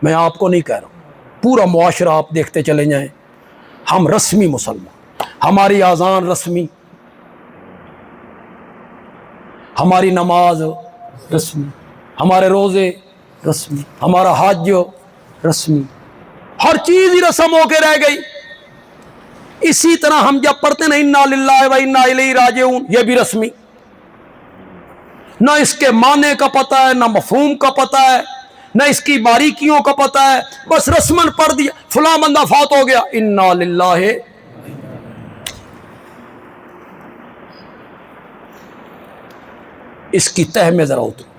میں آپ کو نہیں کہہ رہا ہوں، پورا معاشرہ آپ دیکھتے چلے جائیں. ہم رسمی مسلمان، ہماری اذان رسمی، ہماری نماز رسمی، ہمارے روزے رسمی، ہمارا حج رسمی، ہر چیز ہی رسم ہو کے رہ گئی. اسی طرح ہم جب پڑھتے ہیں انا للہ و انا الیہ راجعون، یہ بھی رسمی. نہ اس کے معنی کا پتہ ہے، نہ مفہوم کا پتہ ہے، نہ اس کی باریکیوں کا پتہ ہے، بس رسمن پڑھ دیا فلاں بندہ فوت ہو گیا انا للہ. اس کی تہ میں ذرا اترو.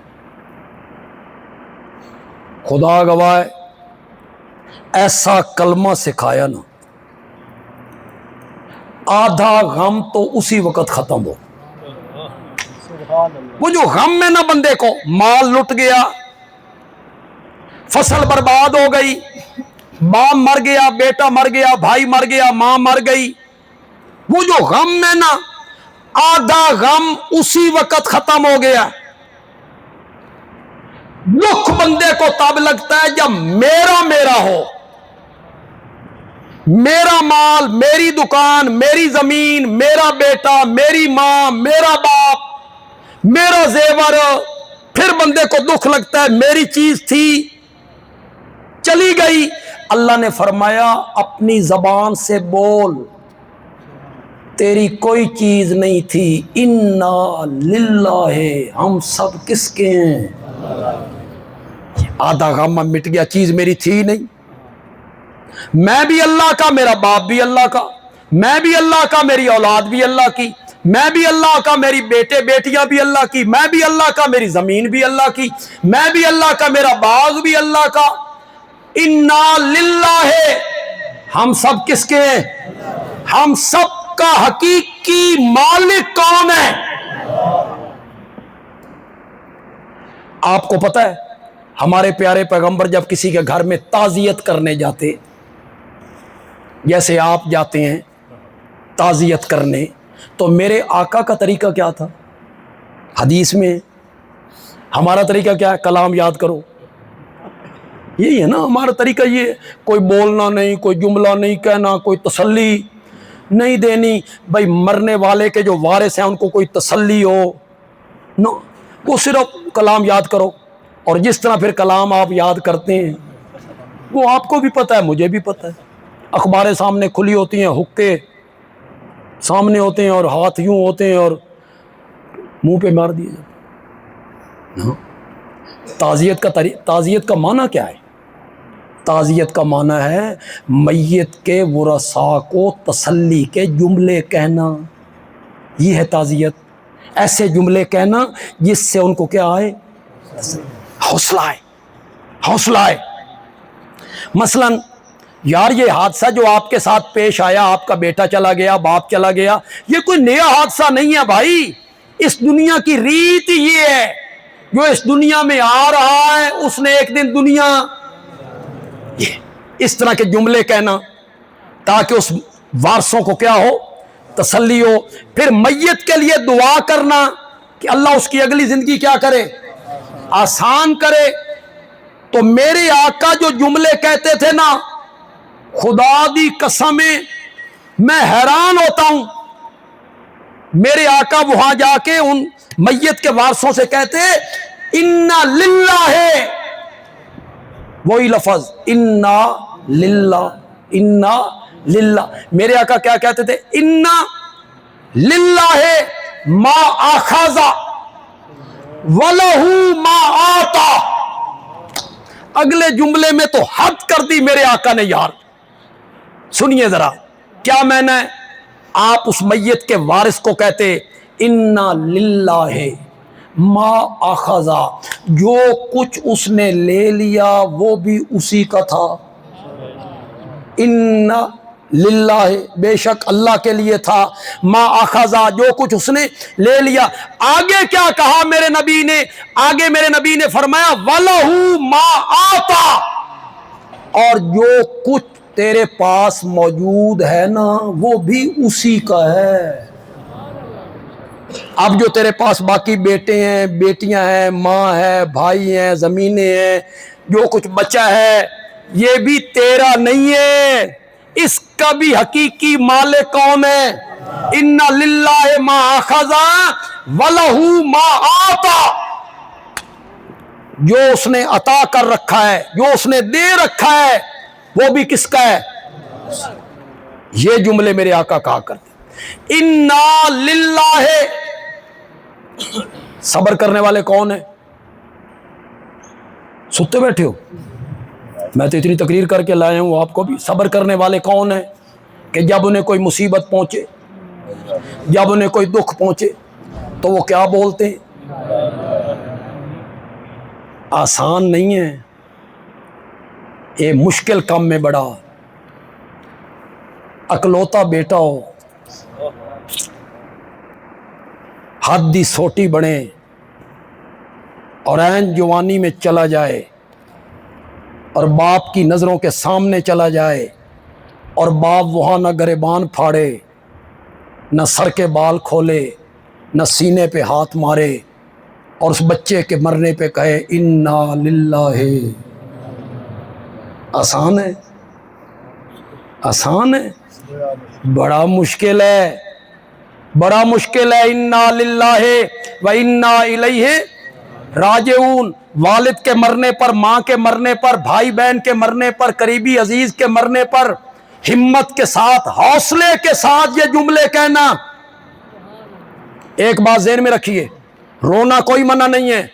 خدا گواہ ہے، ایسا کلمہ سکھایا نا، آدھا غم تو اسی وقت ختم ہو. وہ جو غم میں نہ بندے کو مال لٹ گیا، فصل برباد ہو گئی، باپ مر گیا، بیٹا مر گیا، بھائی مر گیا، ماں مر گئی، وہ جو غم میں نا، آدھا غم اسی وقت ختم ہو گیا. دکھ بندے کو تب لگتا ہے جب میرا میرا ہو، میرا مال، میری دکان، میری زمین، میرا بیٹا، میری ماں، میرا باپ، میرا زیور. پھر بندے کو دکھ لگتا ہے میری چیز تھی چلی گئی. اللہ نے فرمایا اپنی زبان سے بول، تیری کوئی چیز نہیں تھی. انا للہ، ہم سب کس کے ہیں؟ آدھا غم مٹ گیا، چیز میری تھی نہیں. میں بھی اللہ کا، میرا باپ بھی اللہ کا، میں بھی اللہ کا، میری اولاد بھی اللہ کی، میں بھی اللہ کا، میری بیٹے بیٹیاں بھی اللہ کی، میں بھی اللہ کا، میری زمین بھی اللہ کی، میں بھی اللہ کا، میرا باغ بھی اللہ کا. انا للہ، ہم سب کس کے ہیں؟ ہم سب کا حقیقی مالک کون ہے؟ آپ کو پتہ ہے ہمارے پیارے پیغمبر جب کسی کے گھر میں تعزیت کرنے جاتے، جیسے آپ جاتے ہیں تعزیت کرنے، تو میرے آقا کا طریقہ کیا تھا؟ حدیث میں. ہمارا طریقہ کیا ہے؟ کلام یاد کرو. یہی ہے نا ہمارا طریقہ. یہ کوئی بولنا نہیں، کوئی جملہ نہیں کہنا، کوئی تسلی نہیں دینی. بھائی مرنے والے کے جو وارث ہیں ان کو کوئی تسلی ہو نو، وہ صرف کلام یاد کرو. اور جس طرح پھر کلام آپ یاد کرتے ہیں وہ آپ کو بھی پتہ ہے، مجھے بھی پتہ ہے. اخباریں سامنے کھلی ہوتی ہیں، حقے سامنے ہوتے ہیں، اور ہاتھ یوں ہوتے ہیں اور منہ پہ مار دیے جاتے. تعزیت کا معنی کیا ہے؟ تعزیت کا معنی ہے میت کے ورثاء کو تسلی کے جملے کہنا. یہ ہے تعزیت. ایسے جملے کہنا جس سے ان کو کیا آئے؟ حوصلہ آئے، حوصلہ آئے. مثلا یار یہ حادثہ جو آپ کے ساتھ پیش آیا، آپ کا بیٹا چلا گیا، باپ چلا گیا، یہ کوئی نیا حادثہ نہیں ہے بھائی. اس دنیا کی ریت یہ ہے، جو اس دنیا میں آ رہا ہے اس نے ایک دن دنیا. اس طرح کے جملے کہنا تاکہ اس وارثوں کو کیا ہو؟ تسلی ہو. پھر میت کے لیے دعا کرنا کہ اللہ اس کی اگلی زندگی کیا کرے؟ آسان کرے. تو میرے آقا جو جملے کہتے تھے نا، خدا دی قسمیں میں حیران ہوتا ہوں. میرے آقا وہاں جا کے ان میت کے وارثوں سے کہتے انا للہ، وہی لفظ انا للہ، انا للہ. میرے آقا کیا کہتے تھے؟ انا للہ ما اخذ ولہ ما آتا. اگلے جملے میں تو حد کر دی میرے آقا نے. یار سنیے ذرا کیا میں نے. آپ اس میت کے وارث کو کہتے انا للہ ما اخذ، جو کچھ اس نے لے لیا وہ بھی اسی کا تھا. انا للہ، بے شک اللہ کے لیے تھا. ما اخذ، جو کچھ اس نے لے لیا. آگے کیا کہا میرے نبی نے؟ آگے میرے نبی نے فرمایا وَلَهُ مَا آتا، اور جو کچھ تیرے پاس موجود ہے نا وہ بھی اسی کا ہے. اب جو تیرے پاس باقی بیٹے ہیں، بیٹیاں ہیں، ماں ہے، بھائی ہیں، زمینیں ہیں، جو کچھ بچا ہے یہ بھی تیرا نہیں ہے. اس کا بھی حقیقی مالک کون ہے؟ اِنَّ لِلَّهِ مَا أَخَذَ وَلَهُ مَا آتا. جو اس نے عطا کر رکھا ہے، جو اس نے دے رکھا ہے، وہ بھی کس کا ہے؟ یہ جملے میرے آقا کہا کرتے. اِنَّا لِلَّهِ. صبر کرنے والے کون ہیں؟ ستے بیٹھے ہو؟ میں تو اتنی تقریر کر کے لایا ہوں آپ کو بھی. صبر کرنے والے کون ہیں؟ کہ جب انہیں کوئی مصیبت پہنچے، جب انہیں کوئی دکھ پہنچے تو وہ کیا بولتے ہیں؟ آسان نہیں ہے یہ، مشکل کام میں بڑا. اکلوتا بیٹا ہو، حد دی سوٹی بنے اور عین جوانی میں چلا جائے اور باپ کی نظروں کے سامنے چلا جائے اور باپ وہاں نہ گریبان پھاڑے، نہ سر کے بال کھولے، نہ سینے پہ ہاتھ مارے، اور اس بچے کے مرنے پہ کہے انا للہ. آسان ہے؟ آسان ہے؟ بڑا مشکل ہے، بڑا مشکل ہے. انا للہ و انا الیہ راجعون. والد کے مرنے پر، ماں کے مرنے پر، بھائی بہن کے مرنے پر، قریبی عزیز کے مرنے پر ہمت کے ساتھ، حوصلے کے ساتھ یہ جملے کہنا. ایک بات ذہن میں رکھیے، رونا کوئی منع نہیں ہے.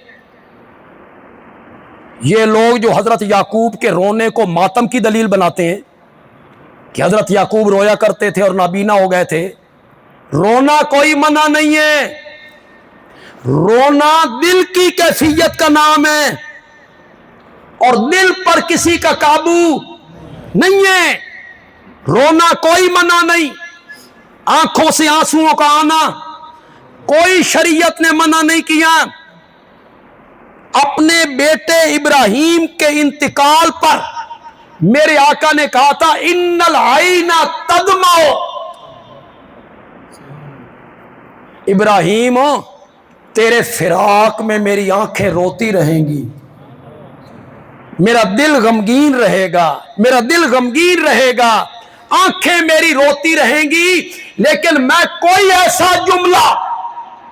یہ لوگ جو حضرت یعقوب کے رونے کو ماتم کی دلیل بناتے ہیں کہ حضرت یعقوب رویا کرتے تھے اور نابینا ہو گئے تھے، رونا کوئی منع نہیں ہے. رونا دل کی کیفیت کا نام ہے اور دل پر کسی کا قابو نہیں ہے. رونا کوئی منع نہیں. آنکھوں سے آنسوؤں کا آنا کوئی شریعت نے منع نہیں کیا. اپنے بیٹے ابراہیم کے انتقال پر میرے آقا نے کہا تھا ان العین تدمع. ابراہیم تیرے فراق میں میری آنکھیں روتی رہیں گی، میرا دل غمگین رہے گا، میرا دل غمگین رہے گا، آنکھیں میری روتی رہیں گی، لیکن میں کوئی ایسا جملہ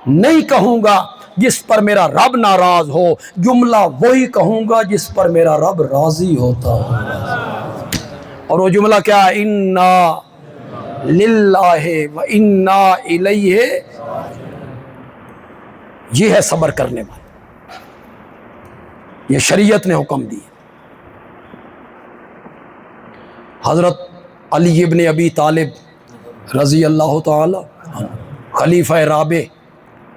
نہیں کہوں گا جس پر میرا رب ناراض ہو. جملہ وہی کہوں گا جس پر میرا رب راضی ہوتا ہو. اور وہ جملہ کیا؟ انا للہ و انا الیہ. یہ ہے صبر کرنے والا، یہ شریعت نے حکم دی. حضرت علی ابن ابی طالب رضی اللہ تعالی خلیفہ رابع،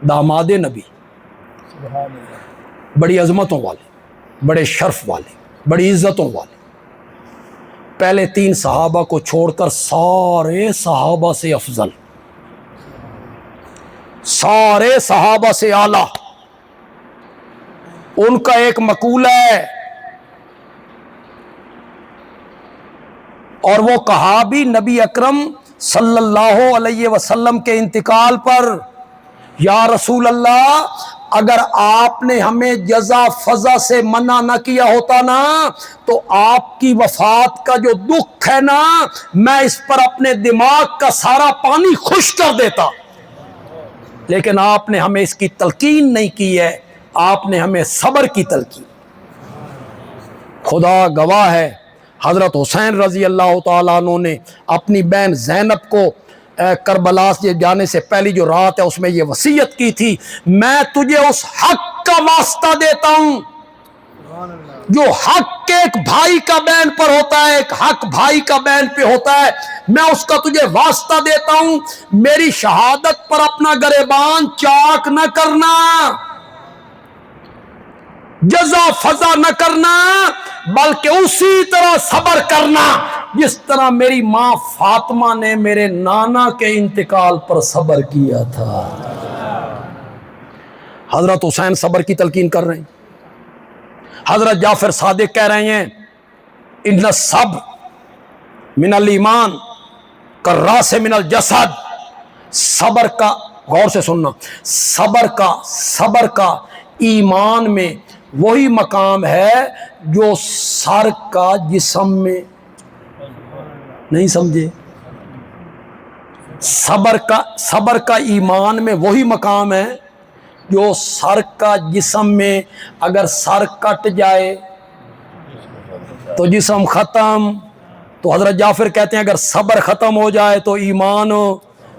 داماد نبی، بڑی عظمتوں والے، بڑے شرف والے، بڑی عزتوں والے، پہلے 3 صحابہ کو چھوڑ کر سارے صحابہ سے افضل، سارے صحابہ سے اعلیٰ. ان کا ایک مقولہ ہے اور وہ کہا بھی نبی اکرم صلی اللہ علیہ وسلم کے انتقال پر، یا رسول اللہ اگر آپ نے ہمیں جزا فضا سے منع نہ کیا ہوتا نا تو آپ کی وفات کا جو دکھ ہے نا میں اس پر اپنے دماغ کا سارا پانی خشک کر دیتا، لیکن آپ نے ہمیں اس کی تلقین نہیں کی ہے، آپ نے ہمیں صبر کی تلقین۔ خدا گواہ ہے حضرت حسین رضی اللہ تعالیٰ عنہ نے اپنی بہن زینب کو کربلا سے جانے سے پہلی جو رات ہے اس میں یہ وصیت کی تھی، میں تجھے اس حق کا واسطہ دیتا ہوں جو حق ایک بھائی کا بہن پر ہوتا ہے، ایک حق بھائی کا بہن پہ ہوتا ہے، میں اس کا تجھے واسطہ دیتا ہوں، میری شہادت پر اپنا گریبان چاک نہ کرنا، جزا فضا نہ کرنا، بلکہ اسی طرح صبر کرنا جس طرح میری ماں فاطمہ نے میرے نانا کے انتقال پر صبر کیا تھا۔ حضرت حسین صبر کی تلقین کر رہے ہیں، حضرت جعفر صادق کہہ رہے ہیں ان الصبر من الایمان کالراس من الجسد، صبر کا، غور سے سننا، صبر کا ایمان میں وہی مقام ہے جو سر کا جسم میں، نہیں سمجھے؟ صبر کا ایمان میں وہی مقام ہے جو سر کا جسم میں، اگر سر کٹ جائے تو جسم ختم، تو حضرت جعفر کہتے ہیں اگر صبر ختم ہو جائے تو ایمان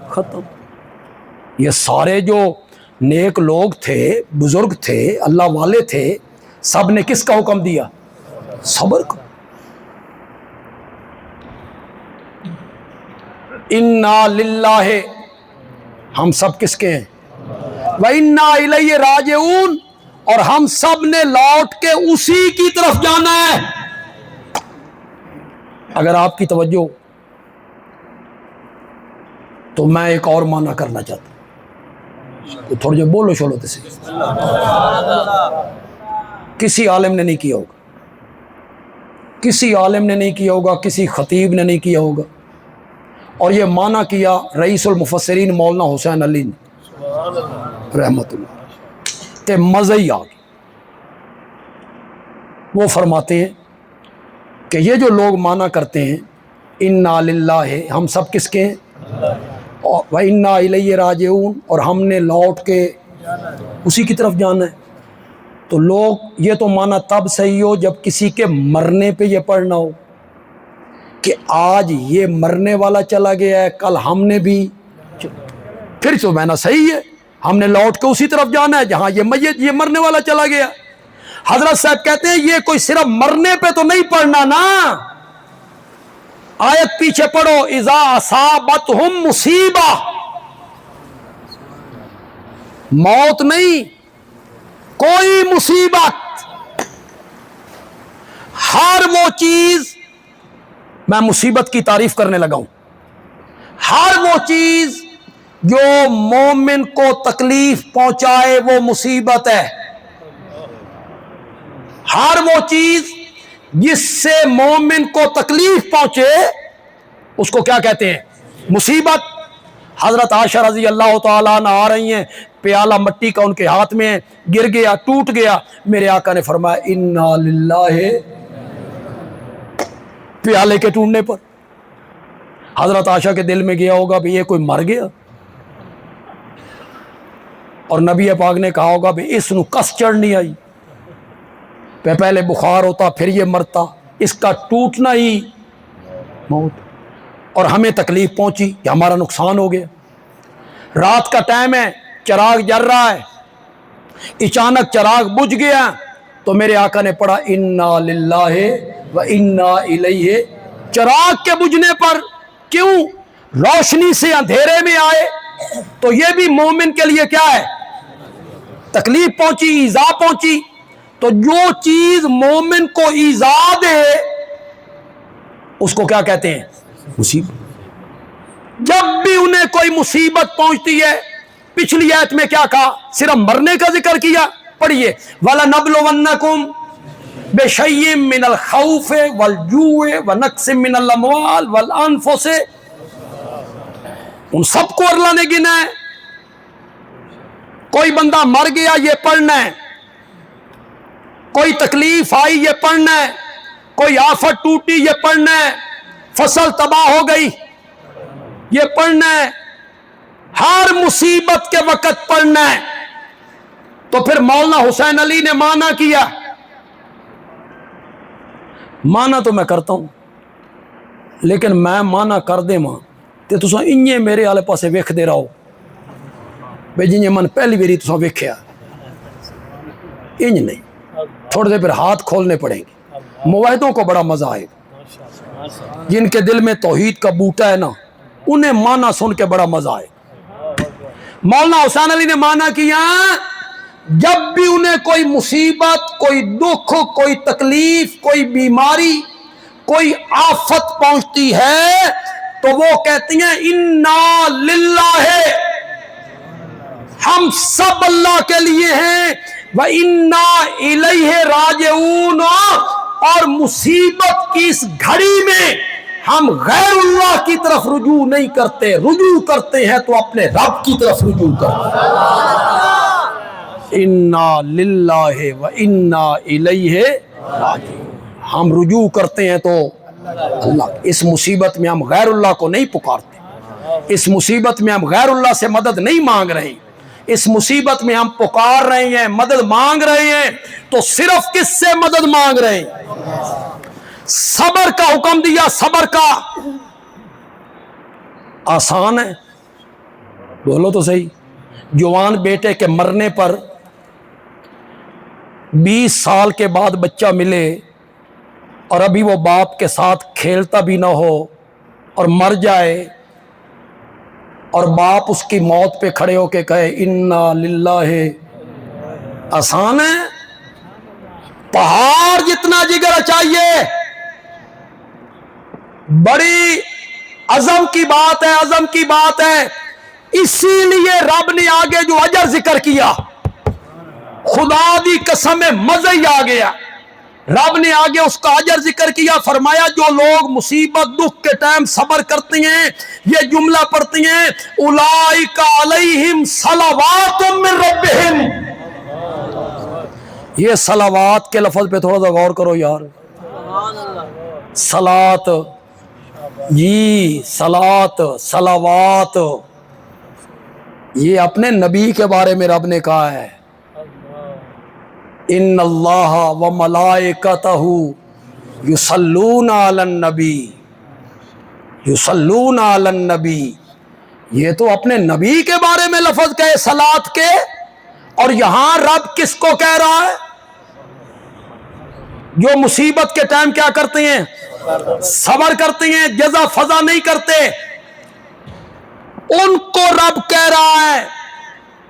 ختم۔ یہ سارے جو نیک لوگ تھے، بزرگ تھے، اللہ والے تھے، سب نے کس کا حکم دیا؟ صبر کا۔ انا للہ، ہم سب کس کے ہیں؟ وَإِنَّا إِلَيْهِ رَاجِعُونَ، اور ہم سب نے لوٹ کے اسی کی طرف جانا ہے۔ اگر آپ کی توجہ ہو تو میں ایک اور معنی کرنا چاہتا ہوں، تو تھوڑے جو بولو شولو سے کسی عالم نے نہیں کیا ہوگا، کسی عالم نے نہیں کیا ہوگا، کسی خطیب نے نہیں کیا ہوگا، اور یہ معنی کیا رئیس المفسرین مولانا حسین علی نے رحمت اللہ، تے مزہ ہی آ گیا۔ وہ فرماتے ہیں کہ یہ جو لوگ معنی کرتے ہیں انا للہ، ہم سب کس کے ہیں؟ وَإِنَّا إِلَيْهِ رَاجِعُونَ، اور ہم نے لوٹ کے اسی کی طرف جانا ہے۔ تو لوگ یہ تو معنی تب صحیح ہو جب کسی کے مرنے پہ یہ پڑھنا ہو کہ آج یہ مرنے والا چلا گیا ہے، کل ہم نے بھی، پھر تو معنی صحیح ہے، ہم نے لوٹ کے اسی طرف جانا ہے جہاں یہ میت، یہ مرنے والا چلا گیا۔ حضرت صاحب کہتے ہیں یہ کوئی صرف مرنے پہ تو نہیں پڑھنا نا، آیت پیچھے پڑھو، اذا اصابتہم مصیبہ، موت نہیں، کوئی مصیبت، ہر وہ چیز، میں مصیبت کی تعریف کرنے لگا ہوں، ہر وہ چیز جو مومن کو تکلیف پہنچائے وہ مصیبت ہے، ہر وہ چیز جس سے مومن کو تکلیف پہنچے اس کو کیا کہتے ہیں؟ مصیبت۔ حضرت عائشہ رضی اللہ تعالیٰ عنہ آ رہی ہیں، پیالہ مٹی کا ان کے ہاتھ میں گر گیا، ٹوٹ گیا، میرے آقا نے فرمایا انا للہ، پیالے کے ٹوٹنے پر حضرت عائشہ کے دل میں گیا ہوگا بھی یہ کوئی مر گیا، اور نبی پاک نے کہا ہوگا بھی اس نو کس چڑھنی آئی، پہلے بخار ہوتا پھر یہ مرتا، اس کا ٹوٹنا ہی موت، اور ہمیں تکلیف پہنچی کہ ہمارا نقصان ہو گیا۔ رات کا ٹائم ہے، چراغ جل رہا ہے، اچانک چراغ بجھ گیا تو میرے آقا نے پڑھا انا للہ و انا الیہ، چراغ کے بجھنے پر، کیوں؟ روشنی سے اندھیرے میں آئے تو یہ بھی مومن کے لیے کیا ہے؟ تکلیف پہنچی، ایذا پہنچی، تو جو چیز مومن کو ایذا دے اس کو کیا کہتے ہیں؟ مصیبت۔ جب بھی انہیں کوئی مصیبت پہنچتی ہے، پچھلی آیت میں کیا کہا؟ صرف مرنے کا ذکر کیا، پڑھیے وَلَنَبْلُوَنَّكُمْ بِشَيْءٍ مِّنَ الْخَوْفِ وَالْجُوعِ وَنَقْصٍ مِّنَ الْأَمْوَالِ وَالْأَنفُسِ ان سب کو اللہ نے گنا ہے. کوئی بندہ مر گیا یہ پڑھنا ہے, کوئی تکلیف آئی یہ پڑھنا ہے, کوئی آفت ٹوٹی یہ پڑھنا ہے, فصل تباہ ہو گئی یہ پڑھنا ہے, ہر مصیبت کے وقت پڑھنا ہے. تو پھر مولانا حسین علی نے مانا کیا. مانا تو میں کرتا ہوں, لیکن میں مانا کر دے ماں تے تساں انجے میرے آلے پاسے ویکھ دے رہو بے جنجے من پہلی بیری تساں ویکھیا. انج نہیں, تھوڑے دے پھر ہاتھ کھولنے پڑیں گے. موحدوں کو بڑا مزہ آئے گا, جن کے دل میں توحید کا بوٹا ہے نا, انہیں مانا سن کے بڑا مزہ آئے گا. مولانا حسین علی نے مانا کیا, جب بھی انہیں کوئی مصیبت, کوئی دکھ, کوئی تکلیف, کوئی بیماری, کوئی آفت پہنچتی ہے تو وہ کہتی ہیں انا للہ, ہم سب اللہ کے لیے ہیں, وَإِنَّا إِلَيْهِ رَاجِعُونَ, اور مصیبت کی اس گھڑی میں ہم غیر اللہ کی طرف رجوع نہیں کرتے, رجوع کرتے ہیں تو اپنے رب کی طرف رجوع کرتے ہیں. انا للہ وَإِنَّا إِلَيْهِ رَاجِعُونَ, ہم رجوع کرتے ہیں تو اللہ. اس مصیبت میں ہم غیر اللہ کو نہیں پکارتے, اس مصیبت میں ہم غیر اللہ سے مدد نہیں مانگ رہے, اس مصیبت میں ہم پکار رہے ہیں, مدد مانگ رہے ہیں تو صرف کس سے مدد مانگ رہے ہیں؟ صبر کا حکم دیا. صبر کا آسان ہے, بولو تو صحیح. جوان بیٹے کے مرنے پر 20 سال کے بعد بچہ ملے اور ابھی وہ باپ کے ساتھ کھیلتا بھی نہ ہو اور مر جائے, اور باپ اس کی موت پہ کھڑے ہو کے کہے انا للہ, آسان ہے؟ پہاڑ جتنا جگر چاہیے, بڑی عزم کی بات ہے, عزم کی بات ہے. اسی لیے رب نے آگے جو اجر ذکر کیا, خدا دی قسم مزہ ہی آ گیا. رب نے آگے اس کا اجر ذکر کیا, فرمایا جو لوگ مصیبت دکھ کے ٹائم صبر کرتے ہیں, یہ جملہ پڑھتے ہیں اولئک علیہم صلوات من ربہم. یہ صلوات کے لفظ پہ تھوڑا سا غور کرو یار. صلات, جی صلات, صلوات, یہ اپنے نبی کے بارے میں رب نے کہا ہے ان اللہ و ملائکتہ یصلون علی النبی, یصلون علی النبی. یہ تو اپنے نبی کے بارے میں لفظ کہے صلات کے, اور یہاں رب کس کو کہہ رہا ہے؟ جو مصیبت کے ٹائم کیا کرتے ہیں؟ صبر کرتے ہیں, جزا فضا نہیں کرتے, ان کو رب کہہ رہا ہے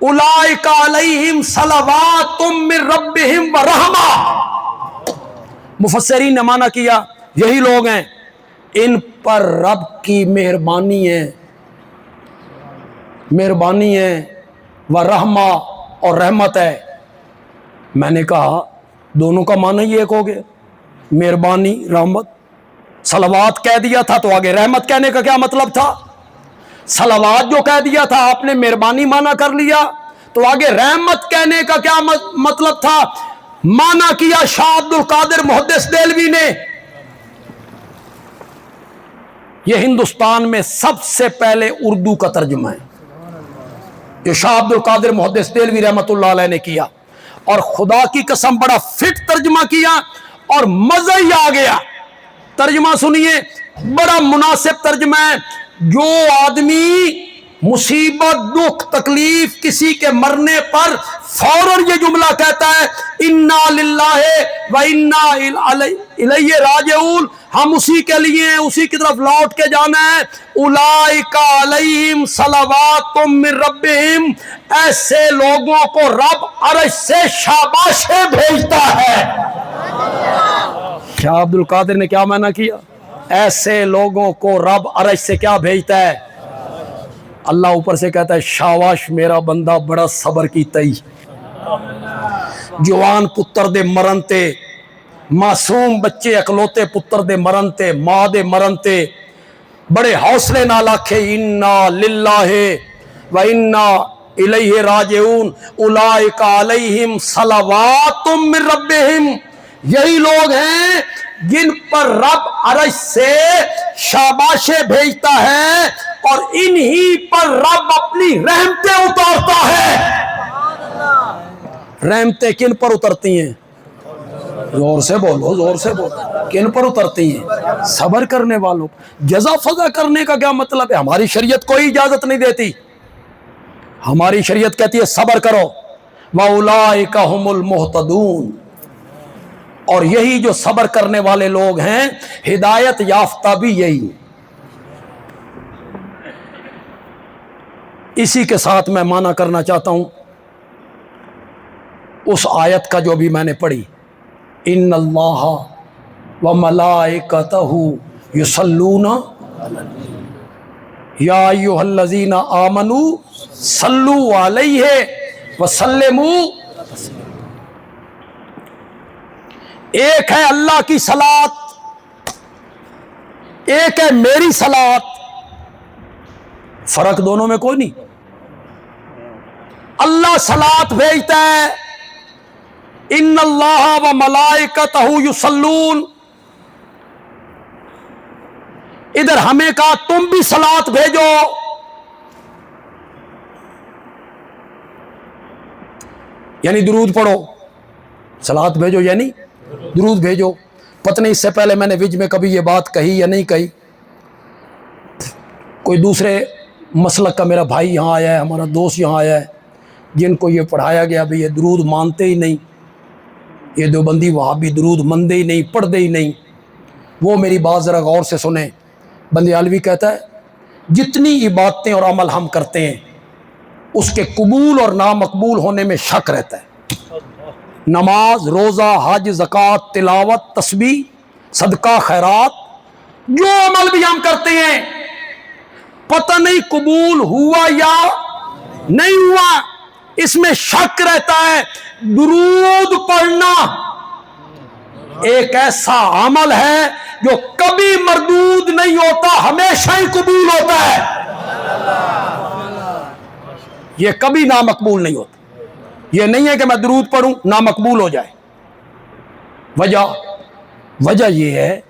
اولئک علیہم صلوات من ربہم ورحمہ. مفسرین نے مانا کیا یہی لوگ ہیں, ان پر رب کی مہربانی ہے, مہربانی ہے, ورحمہ, اور رحمت ہے. میں نے کہا دونوں کا معنی یہ ایک ہو گیا, مہربانی رحمت. صلوات کہہ دیا تھا تو آگے رحمت کہنے کا کیا مطلب تھا؟ صلوات جو کہہ دیا تھا آپ نے مہربانی مانا کر لیا, تو آگے رحمت کہنے کا کیا مطلب تھا؟ مانا کیا شاہ عبد القادر محدث دہلوی نے. یہ ہندوستان میں سب سے پہلے اردو کا ترجمہ ہے, یہ شاہ عبد القادر محدث دہلوی رحمت اللہ علیہ نے کیا, اور خدا کی قسم بڑا فٹ ترجمہ کیا اور مزہ ہی آ گیا. ترجمہ سنیے, بڑا مناسب ترجمہ ہے. جو آدمی مصیبت, دکھ, تکلیف, کسی کے مرنے پر فوراً یہ جملہ کہتا ہے انا للہ و انا الیہ راجعون, ہم اسی کے لیے ہیں, اسی کی طرف لوٹ کے جانا ہے. اولئک علیہم صلوات من ربہم, ایسے لوگوں کو رب عرش سے شاباشیں بھیجتا ہے. شاہ عبد القادر نے کیا معنی کیا؟ ایسے لوگوں کو رب عرش سے کیا بھیجتا ہے؟ اللہ اوپر سے کہتا ہے شاباش میرا بندہ, بڑا صبر کی تئی. جوان پتر دے مرن تے, معصوم بچے اکلوتے پتر دے مرن تے, ماں دے مرن تے, بڑے حوصلے نال آکھے انا للہ و انا الیہ راجعون اولئک علیہم صلوات من ربہم، یہی لوگ ہیں جن پر رب عرش سے شاباشیں بھیجتا ہے اور انہی پر رب اپنی رحمتیں اتارتا ہے۔ رحمتیں کن پر اترتی ہیں؟ زور سے بولو، زور سے بولو، کن پر اترتی ہیں؟ صبر کرنے والوں۔ جزا فضا کرنے کا کیا مطلب ہے؟ ہماری شریعت کوئی اجازت نہیں دیتی، ہماری شریعت کہتی ہے صبر کرو، وَأُولَئِكَ هُمُ الْمُهْتَدُونَ، اور یہی جو صبر کرنے والے لوگ ہیں ہدایت یافتہ بھی یہی۔ اسی کے ساتھ میں معنی کرنا چاہتا ہوں اس آیت کا جو ابھی میں نے پڑھی، ان اللہ وملائکتہ یصلون یا ایھا الذین آمنوا صلوا علیہ وسلموا، ایک ہے اللہ کی صلاۃ، ایک ہے میری صلاۃ، فرق دونوں میں کوئی نہیں۔ اللہ صلاۃ بھیجتا ہے، ان اللہ و ملائکتہ یصلون، ادھر ہمیں کہا تم بھی صلاۃ بھیجو، یعنی درود پڑھو، صلاۃ بھیجو یعنی درود بھیجو۔ پتہ نہیں اس سے پہلے میں نے وج میں کبھی یہ بات کہی یا نہیں کہی، کوئی دوسرے مسلک کا میرا بھائی یہاں آیا ہے، ہمارا دوست یہاں آیا ہے، جن کو یہ پڑھایا گیا بھی یہ درود مانتے ہی نہیں، یہ دیوبندی وہابی درود مانتے ہی نہیں، پڑھتے ہی نہیں۔ وہ میری بات ذرا غور سے سنیں۔ بندیالوی کہتا ہے جتنی عبادتیں اور عمل ہم کرتے ہیں اس کے قبول اور نامقبول ہونے میں شک رہتا ہے۔ نماز، روزہ، حج، زکوٰۃ، تلاوت، تسبیح، صدقہ، خیرات، جو عمل بھی ہم کرتے ہیں پتہ نہیں قبول ہوا یا نہیں ہوا، اس میں شک رہتا ہے۔ درود پڑھنا ایک ایسا عمل ہے جو کبھی مردود نہیں ہوتا، ہمیشہ ہی قبول ہوتا ہے، یہ کبھی نامقبول نہیں ہوتا۔ یہ نہیں ہے کہ میں درود پڑھوں نامقبول ہو جائے۔ وجہ یہ ہے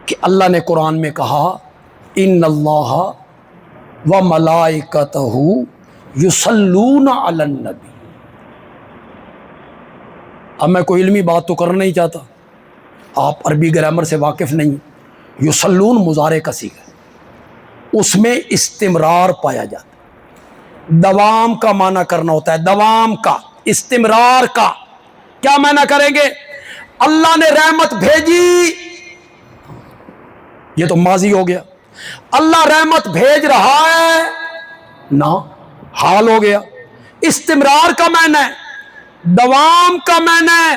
کہ اللہ نے قرآن میں کہا ان اللہ و ملائکتہ یصلون علی النبی۔ اب میں کوئی علمی بات تو کرنا نہیں چاہتا، آپ عربی گرامر سے واقف نہیں ہیں۔ یصلون مضارع کا صیغہ ہے، اس میں استمرار پایا جاتا ہے، دوام کا معنی کرنا ہوتا ہے، دوام کا، استمرار کا۔ کیا معنی کریں گے؟ اللہ نے رحمت بھیجی، یہ تو ماضی ہو گیا، اللہ رحمت بھیج رہا ہے نہ، حال ہو گیا۔ استمرار کا معنی ہے، دوام کا معنی ہے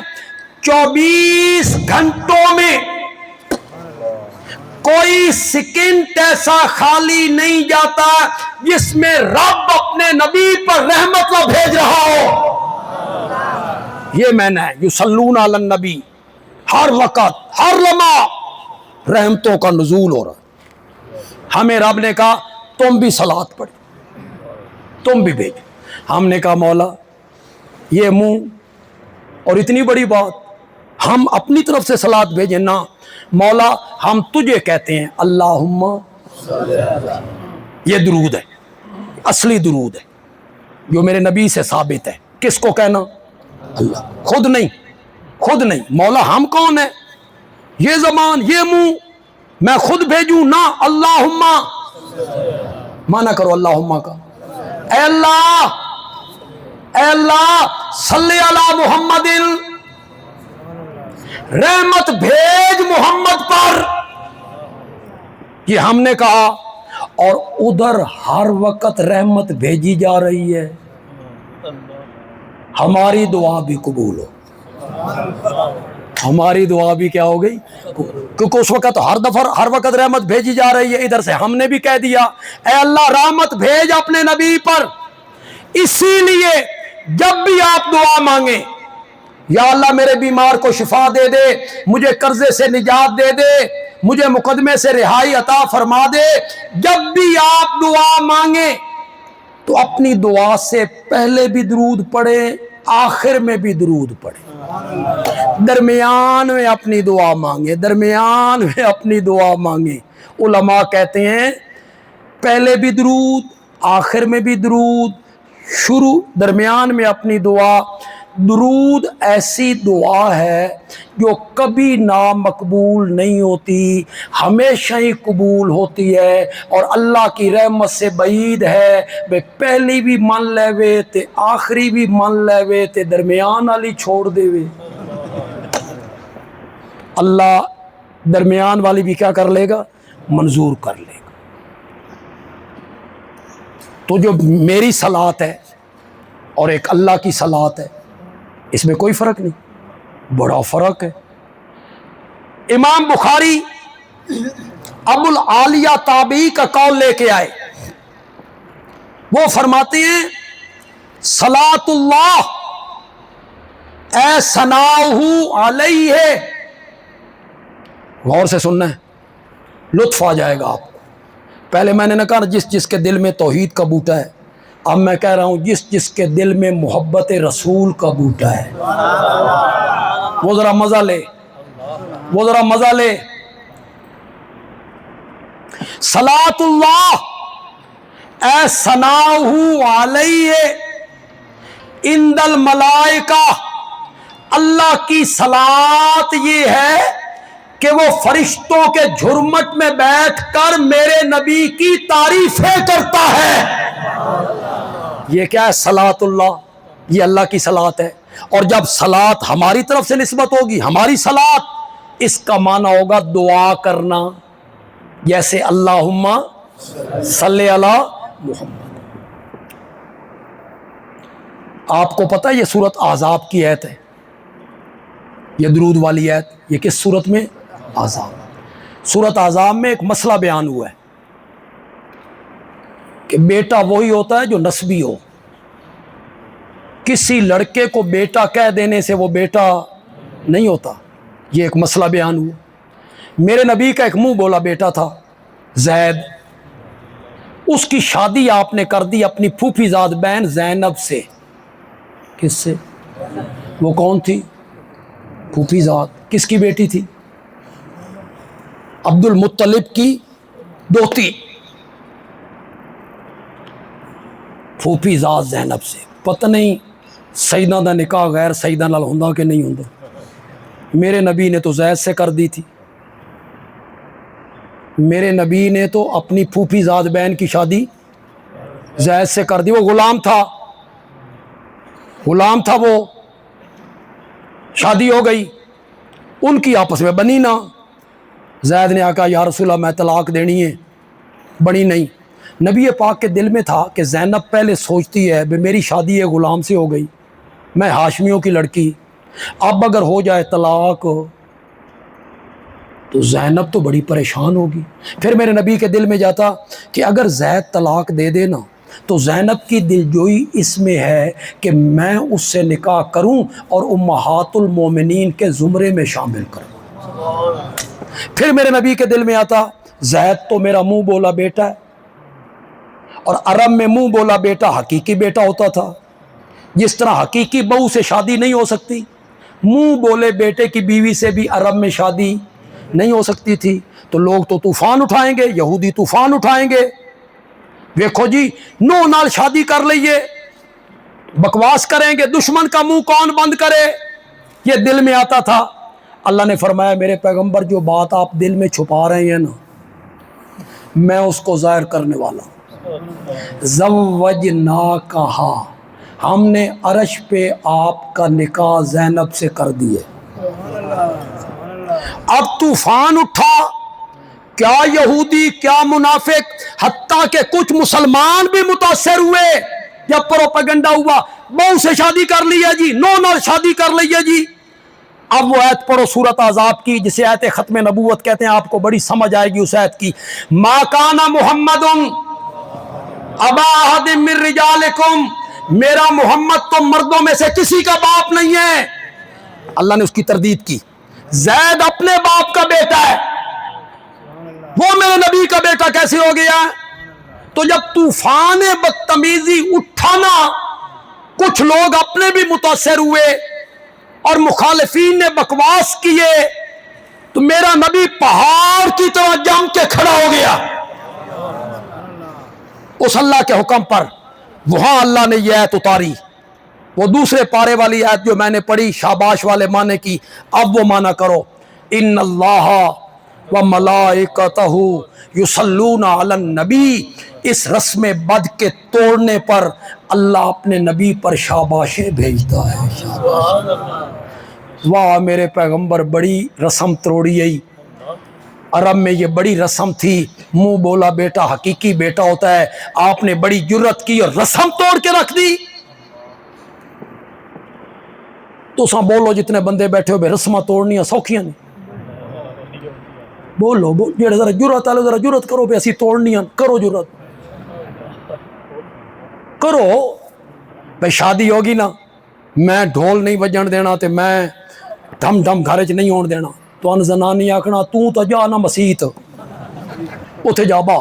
24 گھنٹوں میں کوئی سیکنڈ ایسا خالی نہیں جاتا جس میں رب اپنے نبی پر رحمت نہ بھیج رہا ہو۔ یہ معنی ہے یصلون علی النبی، ہر وقت ہر لمحہ رحمتوں کا نزول ہو رہا ہے۔ ہمیں رب نے کہا تم بھی صلاۃ پڑھو، تم بھی بھیجو۔ ہم نے کہا مولا یہ منہ اور اتنی بڑی بات ہم اپنی طرف سے صلاۃ بھیجیں نہ، مولا ہم تجھے کہتے ہیں اللہم، یہ درود ہے، اصلی درود ہے جو میرے نبی سے ثابت ہے۔ کس کو کہنا؟ اللہ، خود نہیں، خود نہیں۔ مولا ہم کون ہیں؟ یہ زبان، یہ منہ میں خود بھیجوں نہ، اللہم مانا کرو اللہم کا، اے اللہ، اے اللہ صلی علی محمد، رحمت بھیج محمد پر، یہ ہم نے کہا، اور ادھر ہر وقت رحمت بھیجی جا رہی ہے۔ ہماری دعا بھی قبول ہو، ہماری دعا بھی کیا ہو گئی؟ کیونکہ اس وقت ہر وقت رحمت بھیجی جا رہی ہے۔ ادھر سے ہم نے بھی کہہ دیا اے اللہ رحمت بھیج اپنے نبی پر۔ اسی لیے جب بھی آپ دعا مانگیں، یا اللہ میرے بیمار کو شفا دے دے، مجھے قرضے سے نجات دے دے، مجھے مقدمے سے رہائی عطا فرما دے۔ جب بھی آپ دعا مانگیں تو اپنی دعا سے پہلے بھی درود پڑھیں، آخر میں بھی درود پڑھیں، درمیان میں اپنی دعا مانگیں، درمیان میں اپنی دعا مانگیں۔ علماء کہتے ہیں پہلے بھی درود، آخر میں بھی درود، شروع درمیان میں اپنی دعا۔ درود ایسی دعا ہے جو کبھی نامقبول نہیں ہوتی، ہمیشہ ہی قبول ہوتی ہے، اور اللہ کی رحمت سے بعید ہے بے پہلی بھی من لے وے تے آخری بھی من لے وے تے درمیان والی چھوڑ دے وے۔ اللہ درمیان والی بھی کیا کر لے گا؟ منظور کر لے گا۔ تو جو میری صلات ہے اور ایک اللہ کی صلات ہے، اس میں کوئی فرق نہیں، بڑا فرق ہے۔ امام بخاری ابو العالیہ تابعی کا قول لے کے آئے، وہ فرماتے ہیں صلاۃ اللہ اے ثناؤہ علیہ، غور سے سننا ہے، لطف آ جائے گا آپ کو۔ پہلے میں نے نہ کہا جس جس کے دل میں توحید کا بوٹا ہے، اب میں کہہ رہا ہوں جس جس کے دل میں محبت رسول کا بوٹا ہے، وہ ذرا مزہ لے، وہ ذرا مزہ لے۔ صلاۃ اللہ اے ثناؤہ علیہ عند الملائکہ، اللہ کی صلاۃ یہ ہے کہ وہ فرشتوں کے جھرمٹ میں بیٹھ کر میرے نبی کی تعریفیں کرتا ہے۔ یہ کیا ہے؟ صلاۃ اللہ، یہ اللہ کی صلاۃ ہے۔ اور جب صلاۃ ہماری طرف سے نسبت ہوگی، ہماری صلاۃ، اس کا معنی ہوگا دعا کرنا، جیسے اللہم صلی علی محمد۔ آپ کو پتہ ہے یہ سورت احزاب کی آیت ہے، یہ درود والی آیت، یہ کس سورت میں؟ احزاب۔ سورت احزاب میں ایک مسئلہ بیان ہوا ہے کہ بیٹا وہی ہوتا ہے جو نسبی ہو، کسی لڑکے کو بیٹا کہہ دینے سے وہ بیٹا نہیں ہوتا، یہ ایک مسئلہ بیان ہوا۔ میرے نبی کا ایک منہ بولا بیٹا تھا زید، اس کی شادی آپ نے کر دی اپنی پھوپھی زاد بہن زینب سے۔ کس سے؟ وہ کون تھی؟ پھوپھی زاد۔ کس کی بیٹی تھی؟ عبد المطلب کی دوتی، پھوپھی زاد زینب سے۔ پتہ نہیں سیدہ دا نکاح غیر سیدہ نال ہوندا کہ نہیں ہوندا، میرے نبی نے تو زید سے کر دی تھی، میرے نبی نے تو اپنی پھوپھی زاد بہن کی شادی زید سے کر دی۔ وہ غلام تھا، غلام تھا، وہ شادی ہو گئی، ان کی آپس میں بنی نہ۔ زید نے کہا یا رسول اللہ میں طلاق دینی ہے، بنی نہیں۔ نبی پاک کے دل میں تھا کہ زینب پہلے سوچتی ہے میری شادی ہے غلام سے ہو گئی، میں ہاشمیوں کی لڑکی، اب اگر ہو جائے طلاق تو زینب تو بڑی پریشان ہوگی۔ پھر میرے نبی کے دل میں جاتا کہ اگر زید طلاق دے دے نا تو زینب کی دلجوئی اس میں ہے کہ میں اس سے نکاح کروں اور امہات المومنین کے زمرے میں شامل کروں۔ پھر میرے نبی کے دل میں آتا زید تو میرا منہ بولا بیٹا ہے، اور عرب میں منہ بولا بیٹا حقیقی بیٹا ہوتا تھا، جس طرح حقیقی بہو سے شادی نہیں ہو سکتی، منہ بولے بیٹے کی بیوی سے بھی عرب میں شادی نہیں ہو سکتی تھی۔ تو لوگ تو طوفان اٹھائیں گے، یہودی طوفان اٹھائیں گے، دیکھو جی نو نال شادی کر لئیے، بکواس کریں گے، دشمن کا منہ کون بند کرے، یہ دل میں آتا تھا۔ اللہ نے فرمایا میرے پیغمبر جو بات آپ دل میں چھپا رہے ہیں نا میں اس کو ظاہر کرنے والا ہوں۔ زوجناکہا، ہم نے عرش پہ آپ کا نکاح زینب سے کر دیے۔ اب طوفان اٹھا، کیا یہودی کیا منافق، حتیٰ کہ کچھ مسلمان بھی متاثر ہوئے جب پروپیگنڈا ہوا، بہو سے شادی کر لی ہے جی، نو نال شادی کر لی ہے جی۔ اب وہ آیت پڑھو سورت احزاب کی جسے آیت ختم نبوت کہتے ہیں، آپ کو بڑی سمجھ آئے گی اس آیت کی۔ ما کان محمد ابا احد من رجالکم، میرا محمد تو مردوں میں سے کسی کا باپ نہیں ہے۔ اللہ نے اس کی تردید کی، زید اپنے باپ کا بیٹا ہے، وہ میرے نبی کا بیٹا کیسے ہو گیا؟ تو جب طوفان بدتمیزی اٹھا نا، کچھ لوگ اپنے بھی متاثر ہوئے اور مخالفین نے بکواس کیے، تو میرا نبی پہاڑ کی طرح جم کے کھڑا ہو گیا اس اللہ کے حکم پر۔ وہاں اللہ نے یہ آیت اتاری، وہ دوسرے پارے والی آیت جو میں نے پڑھی شاباش والے معنی کی، اب وہ معنی کرو، ان اللہ و ملائکتہ یصلون علی النبی، اس رسم بد کے توڑنے پر اللہ اپنے نبی پر شاباشیں بھیجتا ہے۔ واہ میرے پیغمبر، بڑی رسم توڑی گئی۔ عرب میں یہ بڑی رسم تھی، منہ بولا بیٹا حقیقی بیٹا ہوتا ہے، آپ نے بڑی جرت کی اور رسم توڑ کے رکھ دی۔ تو ساں بولو جتنے بندے بیٹھے ہو بے رسمہ توڑنیاں سوکھیاں نہیں، بولو جڑے ذرا جرت والے ذرا جرت کرو بے اسی توڑنیاں، کرو جرت کرو۔ بھائی شادی ہوگی نا، میں ڈھول نہیں بجن دینا تے میں ڈھم ڈھم گھر چ نہیں ہون دینا، تو ان زنانی آکھنا تو تا جا نہ مسیت اتھے جا با،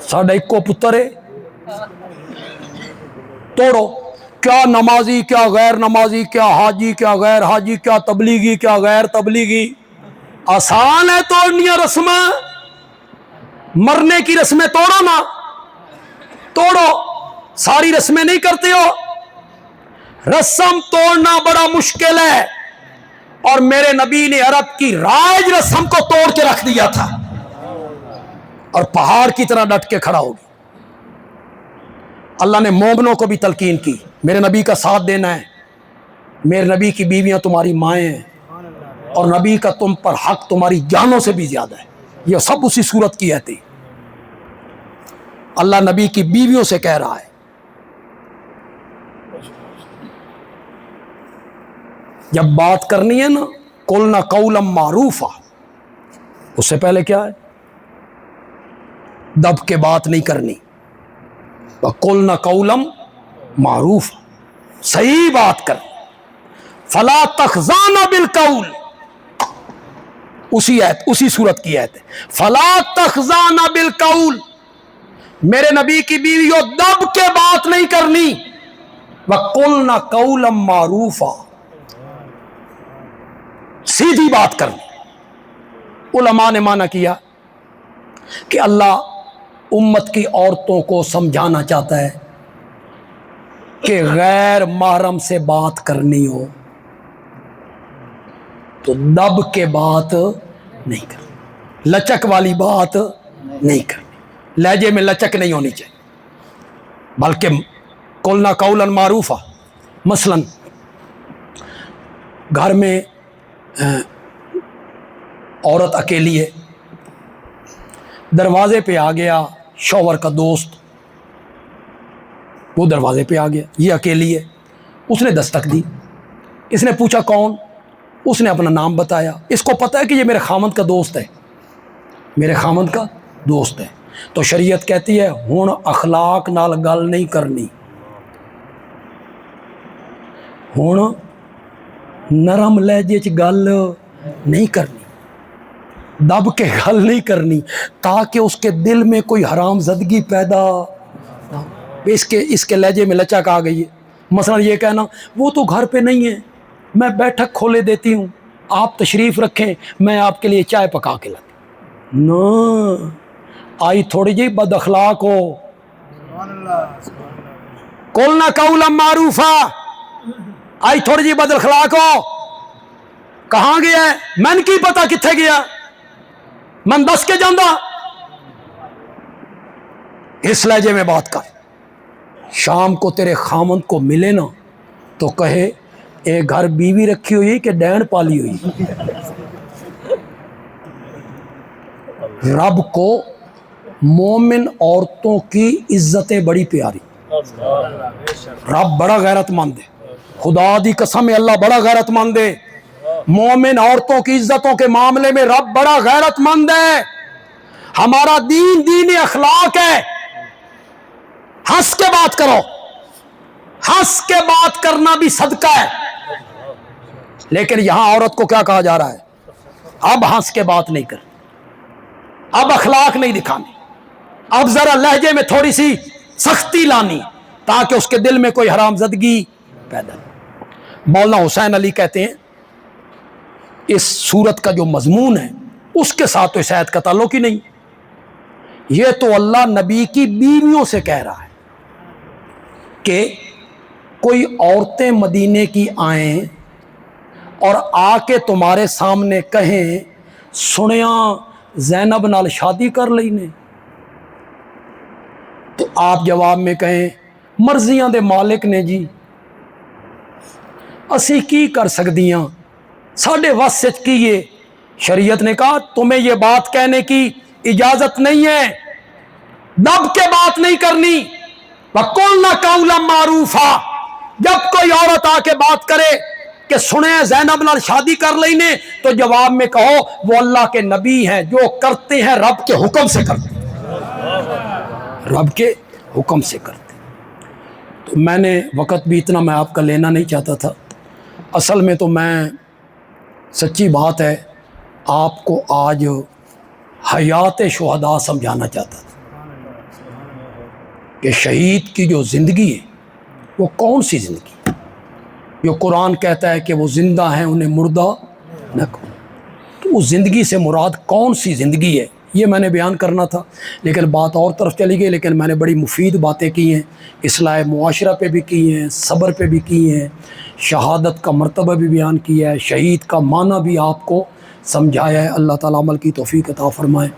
ساڈا اکو پتر ہے، توڑو۔ کیا نمازی کیا غیر نمازی، کیا حاجی کیا غیر حاجی، کیا تبلیغی کیا غیر تبلیغی، آسان ہے توڑنیاں رسمیں۔ مرنے کی رسمیں توڑو نا، توڑو، ساری رسمیں نہیں کرتے ہو۔ رسم توڑنا بڑا مشکل ہے، اور میرے نبی نے عرب کی رائج رسم کو توڑ کے رکھ دیا تھا اور پہاڑ کی طرح ڈٹ کے کھڑا ہو گیا۔ اللہ نے مومنوں کو بھی تلقین کی، میرے نبی کا ساتھ دینا ہے، میرے نبی کی بیویاں تمہاری مائیں ہیں، اور نبی کا تم پر حق تمہاری جانوں سے بھی زیادہ ہے۔ یہ سب اسی صورت کی آتی، اللہ نبی کی بیویوں سے کہہ رہا ہے۔ جب بات کرنی ہے نا، قلنا قولا معروفا، اس سے پہلے کیا ہے؟ دب کے بات نہیں کرنی، قلنا قولا معروفا، صحیح بات کر، فلا تخضعن بالقول، اسی آیت اسی صورت کی آیت ہے، فلا تخضعن بالقول، میرے نبی کی بیویوں دب کے بات نہیں کرنی، وقلنا قولا معروفا، سیدھی بات کرنی۔ علماء نے معنی کیا کہ اللہ امت کی عورتوں کو سمجھانا چاہتا ہے کہ غیر محرم سے بات کرنی ہو تو دب کے بات نہیں کرنی، لچک والی بات نہیں کرنی، لہجے میں لچک نہیں ہونی چاہیے، بلکہ قلنا قولا معروفا۔ مثلا گھر میں عورت اکیلی ہے، دروازے پہ آ گیا شوہر کا دوست، وہ دروازے پہ آ گیا، یہ اکیلی ہے، اس نے دستک دی، اس نے پوچھا کون، اس نے اپنا نام بتایا، اس کو پتہ ہے کہ یہ میرے خامند کا دوست ہے، میرے خامند کا دوست ہے، تو شریعت کہتی ہے ہن اخلاق نال گل نہیں کرنی، ہن نرم لہجے چ گل نہیں کرنی، دب کے گل نہیں کرنی، تاکہ اس کے دل میں کوئی حرام زدگی پیدا، اس کے لہجے میں لچک آ گئی ہے۔ مثلا یہ کہنا وہ تو گھر پہ نہیں ہے، میں بیٹھک کھولے دیتی ہوں، آپ تشریف رکھیں، میں آپ کے لیے چائے پکا کے لاتی، نہ آئی تھوڑی جی بد اخلاق ہو۔ قلنا قولا معروفا، آئی تھوڑی جی بد اخلاق ہو، کہاں گیا ہے میں کی پتا کتھے گیا، من دس کے جاندہ، اس لہجے میں بات کر۔ شام کو تیرے خامند کو ملے نا تو کہے ایک گھر بیوی رکھی ہوئی کہ ڈین پالی ہوئی۔ رب کو مومن عورتوں کی عزتیں بڑی پیاری، رب بڑا غیرت مند ہے، خدا دی قسم اللہ بڑا غیرت مند ہے، مومن عورتوں کی عزتوں کے معاملے میں رب بڑا غیرت مند ہے۔ ہمارا دین دین اخلاق ہے، ہنس کے بات کرو، ہنس کے بات کرنا بھی صدقہ ہے، لیکن یہاں عورت کو کیا کہا جا رہا ہے؟ اب ہنس کے بات نہیں کر، اب اخلاق نہیں دکھانی، اب ذرا لہجے میں تھوڑی سی سختی لانی تاکہ اس کے دل میں کوئی حرام زدگی پیدا نہیں۔ مولانا حسین علی کہتے ہیں اس سورت کا جو مضمون ہے اس کے ساتھ تو اس آیت کا تعلق ہی نہیں، یہ تو اللہ نبی کی بیویوں سے کہہ رہا ہے کہ کوئی عورتیں مدینے کی آئیں اور آ کے تمہارے سامنے کہیں سنیاں زینب نال شادی کر لینے، تو آپ جواب میں کہیں مرضیاں دے مالک نے جی، اسی کی کر سکدیاں، ساڈے وس وچ کی ہے۔ شریعت نے کہا تمہیں یہ بات کہنے کی اجازت نہیں ہے، دب کے بات نہیں کرنی، وَقُلْنَا قَوْلًا مَّعْرُوفًا، جب کوئی عورت آ کے بات کرے کہ سنیں زینب نال شادی کر لینے تو جواب میں کہو وہ اللہ کے نبی ہیں، جو کرتے ہیں رب کے حکم سے کرتے ہیں، رب کے حکم سے کرتے ہیں۔ تو میں نے وقت بھی اتنا میں آپ کا لینا نہیں چاہتا تھا، اصل میں تو میں سچی بات ہے آپ کو آج حیات شہداء سمجھانا چاہتا تھا کہ شہید کی جو زندگی ہے وہ کون سی زندگی ہے، جو قرآن کہتا ہے کہ وہ زندہ ہیں انہیں مردہ نہ کرو، تو اس زندگی سے مراد کون سی زندگی ہے یہ میں نے بیان کرنا تھا، لیکن بات اور طرف چلی گئی۔ لیکن میں نے بڑی مفید باتیں کی ہیں، اصلاح معاشرہ پہ بھی کی ہیں، صبر پہ بھی کی ہیں، شہادت کا مرتبہ بھی بیان کیا ہے، شہید کا معنی بھی آپ کو سمجھایا ہے۔ اللہ تعالیٰ عمل کی توفیق عطا فرمائے۔